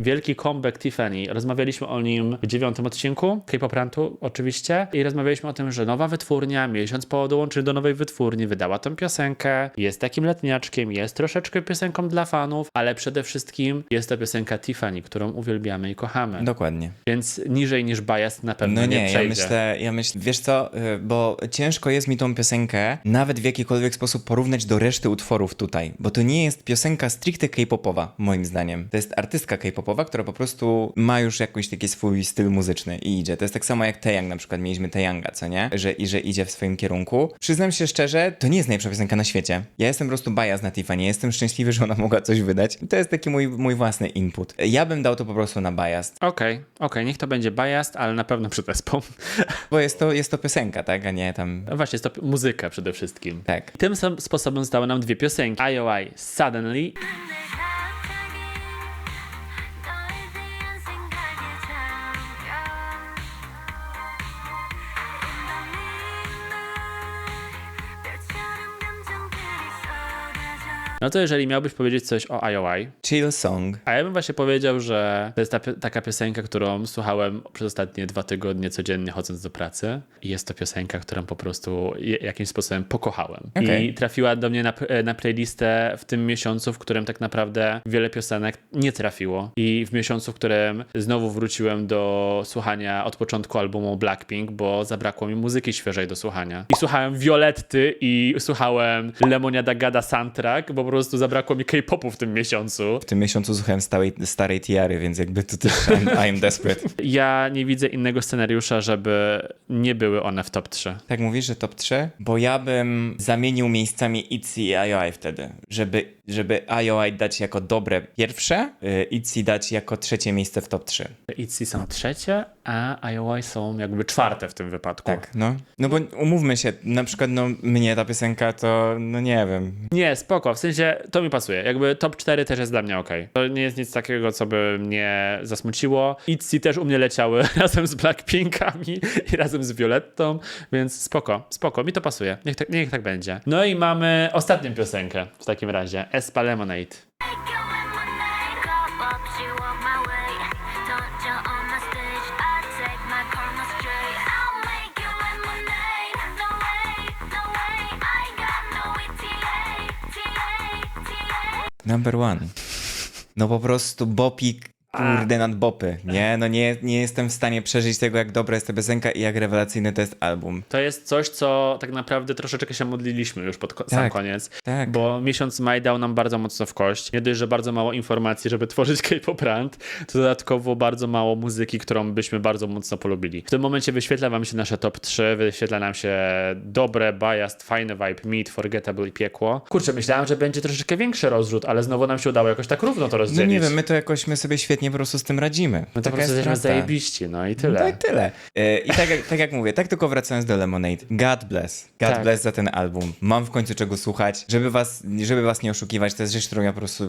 Wielki comeback Tiffany. Rozmawialiśmy o nim w 9. odcinku K-Pop Rantu oczywiście i rozmawialiśmy o tym, że nowa wytwórnia miesiąc po dołączeniu do nowej wytwórni wydała tą piosenkę, jest takim letniaczkiem, jest troszeczkę piosenką dla fanów, ale przede wszystkim jest to piosenka Tiffany, którą uwielbiamy i kochamy. Dokładnie. Więc niżej niż Biased na pewno No nie nie, przejdzie. ja myślę, wiesz co, bo ciężko jest mi tą piosenkę nawet w jakikolwiek sposób porównać do reszty utworów tutaj, bo to nie jest piosenka stricte K-popowa, moim zdaniem. To jest artystka K-popowa, która po prostu ma już jakiś taki swój styl muzyczny i idzie. To jest tak samo jak Taeyang, na przykład mieliśmy Taeyanga, co nie? Że idzie w swoim kierunku. Przyznam się szczerze, to nie jest najlepsza piosenka na świecie. Ja jestem po prostu bias na Tiffany, jestem szczęśliwy, że ona mogła coś wydać. To jest taki mój własny input. Ja bym dał to po prostu na bias, Okej, niech to będzie Biased, ale na pewno przed Espą. bo jest to piosenka, tak? A nie tam... Właśnie, jest to muzyka przede wszystkim. Tak. Tym samym sposobem zostały nam dwie piosenki. IOI Suddenly 너에 대한 생각에 잠겨 별처럼 감정들이 쏟아져 No to jeżeli miałbyś powiedzieć coś o IOI, Chill song. a ja bym właśnie powiedział, że to jest taka piosenka, którą słuchałem przez ostatnie 2 tygodnie codziennie chodząc do pracy i jest to piosenka, którą po prostu jakimś sposobem pokochałem. Okej. I trafiła do mnie na playlistę w tym miesiącu, w którym tak naprawdę wiele piosenek nie trafiło i w miesiącu, w którym znowu wróciłem do słuchania od początku albumu Blackpink, bo zabrakło mi muzyki świeżej do słuchania. I słuchałem Violetty i słuchałem Lemoniada Gada soundtrack, bo po prostu zabrakło mi K-popu w tym miesiącu. W tym miesiącu słuchałem starej tiary, więc jakby to też I'm desperate. Ja nie widzę innego scenariusza, żeby nie były one w top 3. Tak mówisz, że top 3? Bo ja bym zamienił miejscami ITZY i IOI wtedy. Żeby IOI dać jako dobre pierwsze, ITZY dać jako trzecie miejsce w top 3. ITZY są trzecie, a IOI są jakby czwarte w tym wypadku. Tak, no. No bo umówmy się, na przykład no mnie ta piosenka to, no nie wiem. Nie, spoko, w sensie to mi pasuje. Jakby top 4 też jest dla mnie okej. To nie jest nic takiego, co by mnie zasmuciło. ITZY też u mnie leciały razem z Blackpinkami i razem z Violettą, więc spoko, mi to pasuje. Niech tak będzie. No i mamy ostatnią piosenkę w takim razie. Aespa Lemonade. Make you lemonade cup up, she walk my way Don't you on the stage, I take my karma straight I'll make you lemonade No way, no way I got no ETA TA Number one. No po prostu bopik, kurde nad bopy, nie? No nie jestem w stanie przeżyć tego, jak dobra jest ta piosenka i jak rewelacyjny to jest album. To jest coś, co tak naprawdę troszeczkę się modliliśmy już pod sam Tak, koniec. tak. Bo miesiąc maj dał nam bardzo mocno w kość. Nie dość, że bardzo mało informacji, żeby tworzyć K-pop rant, to dodatkowo bardzo mało muzyki, którą byśmy bardzo mocno polubili. W tym momencie wyświetla wam się nasze top 3, wyświetla nam się dobre, biased, fajny vibe, mid, forgettable i piekło. Kurczę, myślałem, że będzie troszeczkę większy rozrzut, ale znowu nam się udało jakoś tak równo to No rozdzielić. nie wiem, my sobie świetnie po prostu z tym radzimy. My to po Taka prostu jest jesteśmy prawda. zajebiści, no i tyle. No tak, tyle. I tak jak mówię, tak tylko wracając do Lemonade. God bless. God Tak. bless za ten album. Mam w końcu czego słuchać. Żeby was nie oszukiwać, to jest rzecz,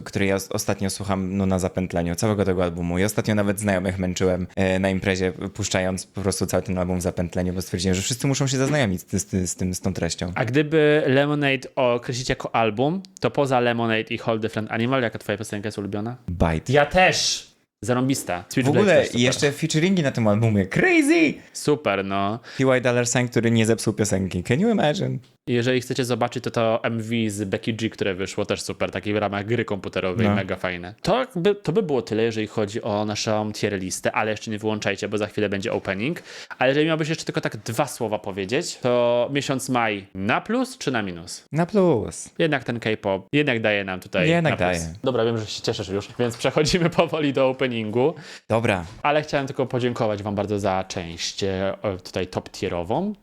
której ja ostatnio słucham na zapętleniu całego tego albumu. I ostatnio nawet znajomych męczyłem na imprezie, puszczając po prostu cały ten album w zapętleniu, bo stwierdziłem, że wszyscy muszą się zaznajomić z tą treścią. A gdyby Lemonade określić jako album, to poza Lemonade i Whole Different Animal, jaka twoja piosenka jest ulubiona? Bite. Ja też! Zarąbista. W Switchblade ogóle też super. jeszcze featuringi na tym albumie. Crazy! Super, no. T.Y. Dollar Sign, który nie zepsuł piosenki. Can you imagine? Jeżeli chcecie zobaczyć, to MV z Becky G, które wyszło, też super, takie w ramach gry komputerowej, No. mega fajne. To by było tyle, jeżeli chodzi o naszą tier listę, ale jeszcze nie wyłączajcie, bo za chwilę będzie opening. Ale jeżeli miałbyś jeszcze tylko tak 2 słowa powiedzieć, to miesiąc maj na plus czy na minus? Na plus. Jednak ten K-pop, jednak daje nam tutaj Jednak na plus. daje. Dobra, wiem, że się cieszysz już, więc przechodzimy powoli do openingu. Dobra. Ale chciałem tylko podziękować wam bardzo za część tutaj top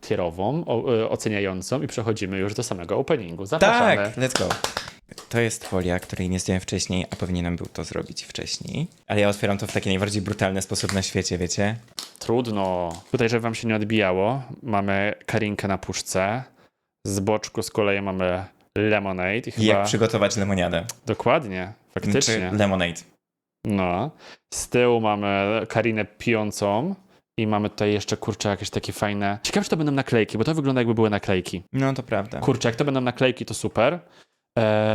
tierową, oceniającą i przechodzimy już do samego openingu. Zapraszamy. Tak, let's go. To jest folia, której nie zdjąłem wcześniej, a powinienem był to zrobić wcześniej. Ale ja otwieram to w taki najbardziej brutalny sposób na świecie, wiecie? Trudno. Tutaj, żeby wam się nie odbijało, mamy Karinkę na puszce. Z boczku z kolei mamy Lemonade. I I chyba... jak przygotować lemoniadę. Dokładnie, faktycznie. Czy lemonade. No. Z tyłu mamy Karinę pijącą. I mamy tutaj jeszcze, kurczę, jakieś takie fajne... Ciekawe, czy to będą naklejki, bo to wygląda jakby były naklejki. No to prawda. Kurczę, jak to będą naklejki, to super.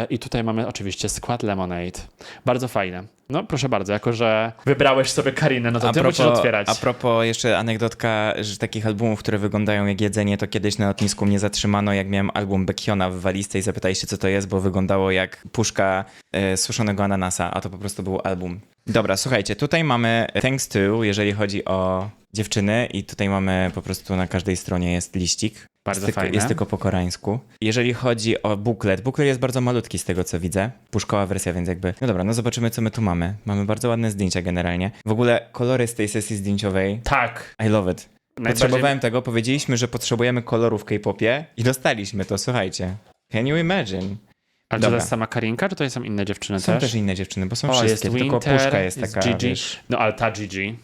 I tutaj mamy oczywiście skład Lemonade. Bardzo fajne. No proszę bardzo, jako że wybrałeś sobie Karinę, no to ty musisz otwierać. A propos jeszcze anegdotka, że takich albumów, które wyglądają jak jedzenie, to kiedyś na lotnisku mnie zatrzymano, jak miałem album Beckiona w walizce i zapytaliście, co to jest, bo wyglądało jak puszka suszonego ananasa, a to po prostu był album. Dobra, słuchajcie, tutaj mamy Thanks to, jeżeli chodzi o dziewczyny i tutaj mamy po prostu na każdej stronie jest liścik. Bardzo fajne. Jest tylko po koreańsku. Jeżeli chodzi o buklet jest bardzo malutki z tego, co widzę. Puszkowa wersja, więc jakby... No dobra, no zobaczymy, co my tu mamy. Mamy bardzo ładne zdjęcia generalnie. W ogóle kolory z tej sesji zdjęciowej. Tak. I love it. Najbardziej- Potrzebowałem tego, powiedzieliśmy, że potrzebujemy kolorów w K-popie i dostaliśmy to, słuchajcie. Can you imagine? Ale czy to Dobra. jest sama Karinka, czy to są inne dziewczyny Są też? też inne dziewczyny, bo są O, wszystkie, jest tylko Winter, puszka jest jest taka, Gigi. wiesz... No ale ta Gigi.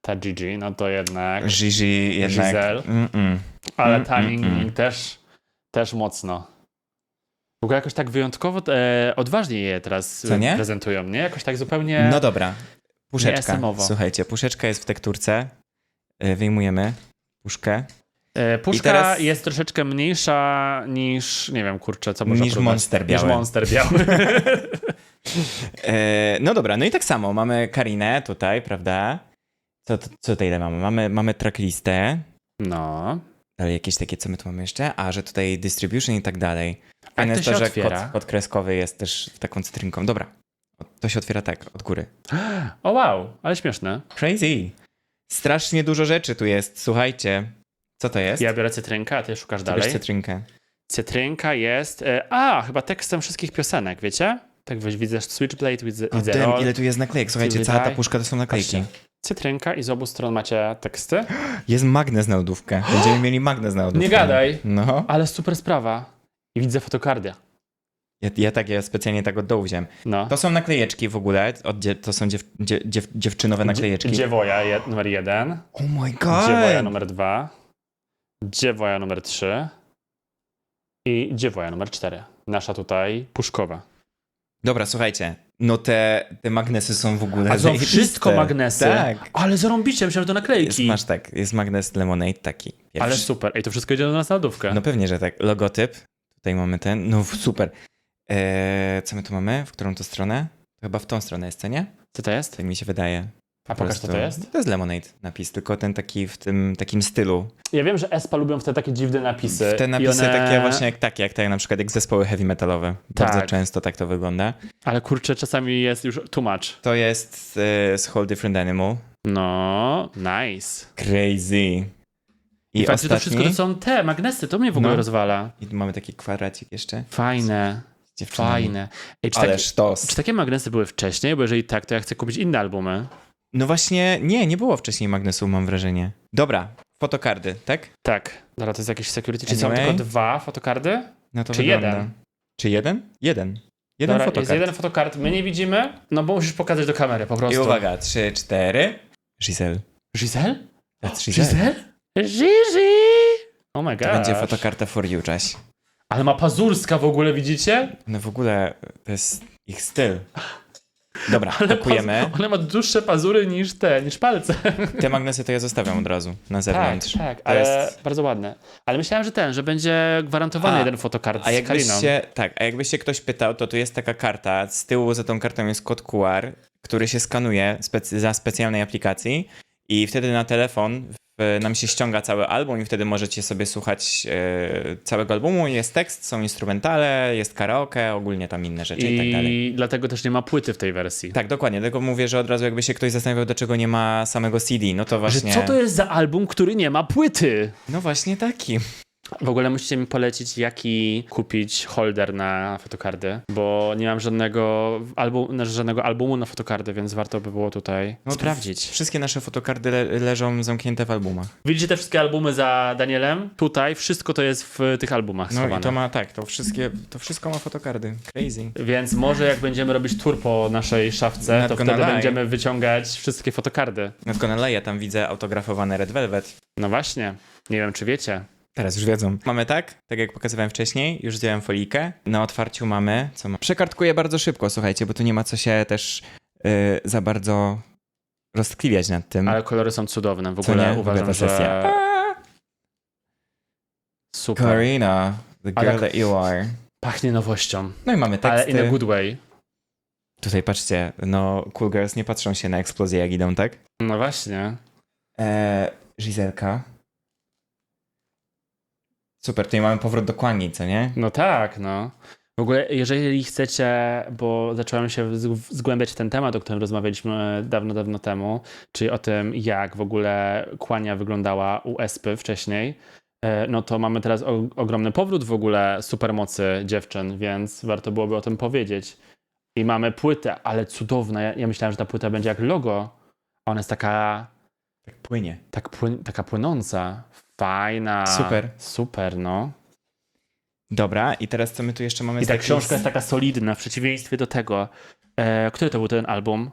Ta Gigi, no to jednak... Gigi jednak... Giselle. Ale ta Ning też mocno. W ogóle jakoś tak wyjątkowo odważnie je teraz Co nie? prezentują, nie? Jakoś tak zupełnie... No dobra, puszeczka. SM-owo. Słuchajcie, puszeczka jest w tekturce. Wyjmujemy puszkę. Puszka I teraz- jest troszeczkę mniejsza niż, nie wiem, kurczę, co można Niż próbować. Monster białe. Niż Monster biały. No dobra, no i tak samo. Mamy Karinę tutaj, prawda? Co tutaj mamy? Mamy tracklistę. No. Ale jakieś takie, co my tu mamy jeszcze? A, że tutaj distribution i tak dalej. Fajne to jest to, się że otwiera? kod kreskowy jest też taką cytrynką. Dobra, to się otwiera tak, od góry. O wow, ale śmieszne. Crazy. Strasznie dużo rzeczy tu jest, słuchajcie. Co to jest? Ja biorę cytrynkę, a ty szukasz To bierz dalej. cytrynkę. Cytrynka jest... chyba tekstem wszystkich piosenek, wiecie? Tak widzę Switchblade, widzę Damn, Roll. ile tu jest naklejek. Słuchajcie, cała ta puszka to są naklejki. Patrzcie. Cytrynka i z obu stron macie teksty. Jest magnes na lodówkę. Będziemy mieli magnes na lodówkę. Nie gadaj. No. Ale super sprawa. I widzę fotokardia. Ja specjalnie tak od dołu wziąłem. No. To są naklejeczki w ogóle. To są dziewczynowe naklejeczki. Dziewoja numer 1. Oh my Dziewoja god! numer 2. Dziewoja numer 3. I dziewoja numer 4. Nasza tutaj puszkowa. Dobra, słuchajcie. No te magnesy są w ogóle A są zajebiste. wszystko magnesy. Tak. Ale zarąbiście, myślałem, że to naklejki. Jest magnes Lemonade taki. Pierwszy. Ale super. Ej, to wszystko idzie do nas na lodówkę. No pewnie, że tak. Logotyp. Tutaj mamy ten. No super. Co my tu mamy? W którą to stronę? To chyba w tą stronę jest, co nie? Co to jest? Tak mi się wydaje. A Po pokaż, co to prostu. jest? To jest Lemonade napis, tylko ten taki w tym takim stylu. Ja wiem, że Espa lubią w te takie dziwne napisy. Te napisy I one... takie właśnie jak na przykład jak zespoły heavy metalowe. Bardzo często tak to wygląda. Ale kurczę, czasami jest już too much. To jest z Whole Different Animal. No, nice. Crazy. I fakt, że to wszystko to są te magnesy, to mnie w ogóle No. rozwala. I tu mamy taki kwadracik jeszcze. Fajne, Z dziewczynami. fajne. Ej, Ale sztos. czy takie magnesy były wcześniej? Bo jeżeli tak, to ja chcę kupić inne albumy. No właśnie, nie było wcześniej magnesu, mam wrażenie. Dobra, fotokardy, tak? Tak. Dobra, to jest jakieś security. Czy są Anyway. tylko 2 fotokardy? No to Czy wygląda. jeden? Czy jeden? Jeden. Jeden Dobra, fotokart. jest jeden fotokart. My nie widzimy, no bo musisz pokazać do kamery po prostu. I uwaga, 3, 4. Giselle. Giselle? That's Giselle. Giselle? Gigi! Oh my god. To będzie fotokarta for you, Czaś. Ale ma pazurska w ogóle, widzicie? No w ogóle to jest ich styl. Dobra, Ale pakujemy. Ona ma dłuższe pazury niż palce. Te magnesy to ja zostawiam od razu na Tak, zewnątrz. tak, To ale jest... bardzo ładne. Ale myślałem, że będzie gwarantowany jeden fotokart A z Kariną. jakbyś się ktoś pytał, to tu jest taka karta, z tyłu za tą kartą jest kod QR, który się skanuje za specjalnej aplikacji i wtedy na telefon nam się ściąga cały album i wtedy możecie sobie słuchać całego albumu. Jest tekst, są instrumentale, jest karaoke, ogólnie tam inne rzeczy i tak dalej. I dlatego też nie ma płyty w tej wersji. Tak, dokładnie. Tylko mówię, że od razu jakby się ktoś zastanawiał, dlaczego nie ma samego CD, no to właśnie... Że co to jest za album, który nie ma płyty? No właśnie taki. W ogóle musicie mi polecić, jaki kupić holder na fotokardy, bo nie mam żadnego albumu na fotokardy, więc warto by było tutaj sprawdzić. Wszystkie nasze fotokardy leżą zamknięte w albumach. Widzicie te wszystkie albumy za Danielem? Tutaj wszystko to jest w tych albumach No schowane. i to ma, tak, to wszystko ma fotokardy. Crazy. Więc może jak będziemy robić tour po naszej szafce, Not to gonna wtedy lie. będziemy wyciągać wszystkie fotokardy. No tylko na ja tam widzę autografowane Red Velvet. No właśnie, nie wiem czy wiecie. Teraz już wiedzą. Mamy tak jak pokazywałem wcześniej, już zdjąłem folijkę. Na otwarciu mamy, co ma? Przekartkuję bardzo szybko, słuchajcie, bo tu nie ma co się też za bardzo roztkliwiać nad tym. Ale kolory są cudowne, w Co ogóle nie? uważam, ta sesja. że super. Karina, the girl Ale- that you are. Pachnie nowością, No i mamy ale teksty. in a good way. Tutaj patrzcie, no Cool Girls nie patrzą się na eksplozję jak idą, tak? No właśnie. Gizelka. Super, tutaj mamy powrót do Kwangi, co nie? No tak, no. W ogóle, jeżeli chcecie, bo zacząłem się zgłębiać ten temat, o którym rozmawialiśmy dawno temu, czyli o tym, jak w ogóle kłania wyglądała u Espy wcześniej, no to mamy teraz ogromny powrót w ogóle supermocy dziewczyn, więc warto byłoby o tym powiedzieć. I mamy płytę, ale cudowna. Ja myślałem, że ta płyta będzie jak logo. A ona jest taka, Tak płynie. taka płynąca, fajna. Super. Super, no. Dobra, i teraz co my tu jeszcze mamy? I z ta takich- książka jest taka solidna, w przeciwieństwie do tego. Który to był ten album?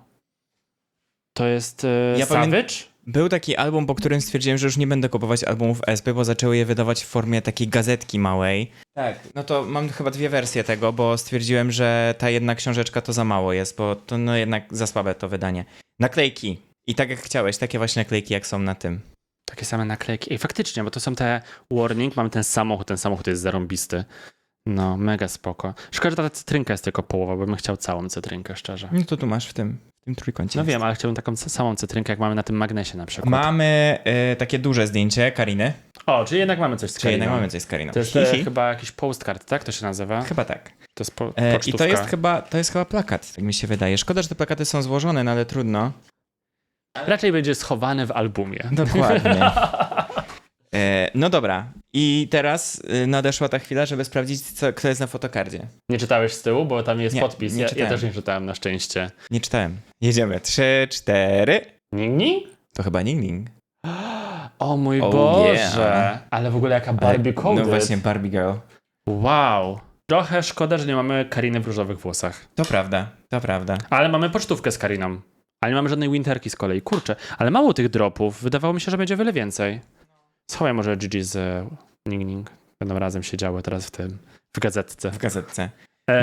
To jest Ja Savage? Był taki album, po którym stwierdziłem, że już nie będę kupować albumów SP, bo zaczęły je wydawać w formie takiej gazetki małej. Tak, no to mam chyba 2 wersje tego, bo stwierdziłem, że ta jedna książeczka to za mało jest, bo to no jednak za słabe to wydanie. Naklejki. I tak jak chciałeś, takie właśnie naklejki jak są na tym. Takie same naklejki. Ej, faktycznie, bo to są te Warning, mamy ten samochód jest zarąbisty. No, mega spoko. Szkoda, że ta cytrynka jest tylko połowa, bo bym chciał całą cytrynkę, szczerze. No to tu masz w tym trójkącie. No jest. wiem, ale chciałbym taką samą cytrynkę, jak mamy na tym magnesie na przykład. Mamy takie duże zdjęcie Kariny. O, czyli jednak mamy coś z Czyli jednak Kariną. mamy coś z Kariną. To jest Hihi. chyba jakiś postcard, tak to się nazywa? Chyba tak. To jest I pocztówka. to jest chyba plakat, tak mi się wydaje. Szkoda, że te plakaty są złożone, no ale trudno. Raczej będzie schowane w albumie. Dokładnie. No dobra. I teraz nadeszła ta chwila, żeby sprawdzić, kto jest na fotokardzie. Nie czytałeś z tyłu, bo tam jest Nie, podpis. nie Ja czytałem. też nie czytałem na szczęście. Nie czytałem. Jedziemy. 3, 4. Ning? To chyba Ning. O mój Oh, Boże. yeah. Ale w ogóle jaka Barbie coded. No właśnie, Barbie Girl. Wow. Trochę szkoda, że nie mamy Kariny w różowych włosach. To prawda, to prawda. Ale mamy pocztówkę z Kariną. Ale nie mamy żadnej winterki z kolei. Kurczę, ale mało tych dropów. Wydawało mi się, że będzie wiele więcej. Schowaj może Gigi z Ning. Będą razem siedziały teraz w gazetce. W gazetce.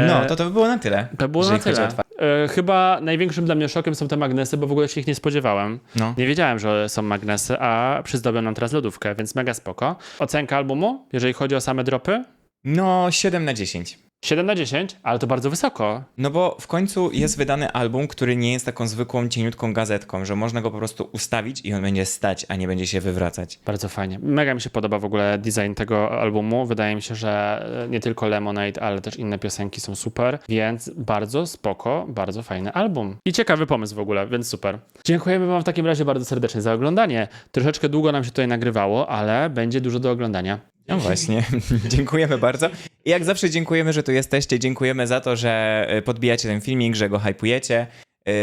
No, to by było na tyle. To było na jeżeli chodzi tyle. o Chyba największym dla mnie szokiem są te magnesy, bo w ogóle się ich nie spodziewałem. No. Nie wiedziałem, że są magnesy, a przyzdobią nam teraz lodówkę, więc mega spoko. Ocenka albumu, jeżeli chodzi o same dropy? No, 7 na 10. 7 na 10, ale to bardzo wysoko. No bo w końcu jest wydany album, który nie jest taką zwykłą, cieniutką gazetką, że można go po prostu ustawić i on będzie stać, a nie będzie się wywracać. Bardzo fajnie. Mega mi się podoba w ogóle design tego albumu. Wydaje mi się, że nie tylko Lemonade, ale też inne piosenki są super, więc bardzo spoko, bardzo fajny album. I ciekawy pomysł w ogóle, więc super. Dziękujemy wam w takim razie bardzo serdecznie za oglądanie. Troszeczkę długo nam się tutaj nagrywało, ale będzie dużo do oglądania. No właśnie, dziękujemy bardzo. I jak zawsze dziękujemy, że tu jesteście. Dziękujemy za to, że podbijacie ten filmik, że go hypujecie.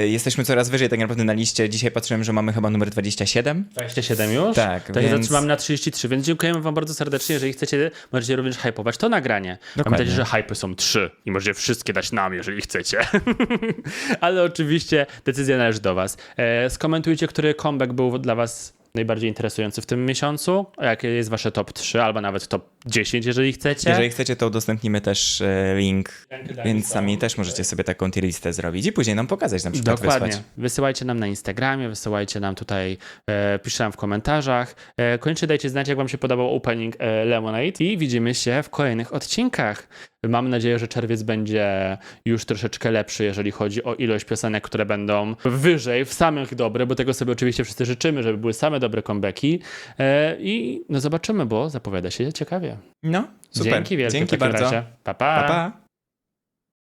Jesteśmy coraz wyżej tak naprawdę na liście. Dzisiaj patrzyłem, że mamy chyba numer 27. 27 już? Tak, To się więc- zatrzymamy na 33, więc dziękujemy wam bardzo serdecznie. Jeżeli chcecie, możecie również hypować to nagranie. Dokładnie. Pamiętajcie, że hypy są 3 i możecie wszystkie dać nam, jeżeli chcecie. Ale oczywiście decyzja należy do was. Skomentujcie, który comeback był dla was najbardziej interesujący w tym miesiącu, jakie jest wasze top 3, albo nawet top 10, jeżeli chcecie. Jeżeli chcecie, to udostępnimy też link, więc sami też możecie sobie taką tier listę zrobić i później nam pokazać, na przykład Dokładnie. wysłać. Wysyłajcie nam na Instagramie, wysyłajcie nam tutaj, piszcie nam w komentarzach. Koniecznie dajcie znać, jak wam się podobał opening Lemonade i widzimy się w kolejnych odcinkach. Mam nadzieję, że czerwiec będzie już troszeczkę lepszy, jeżeli chodzi o ilość piosenek, które będą wyżej, w samych dobre, bo tego sobie oczywiście wszyscy życzymy, żeby były same dobre comebacki. I no zobaczymy, bo zapowiada się ciekawie. No, super. Dzięki wielkie Dzięki w takim bardzo. razie. Pa, Pa, pa.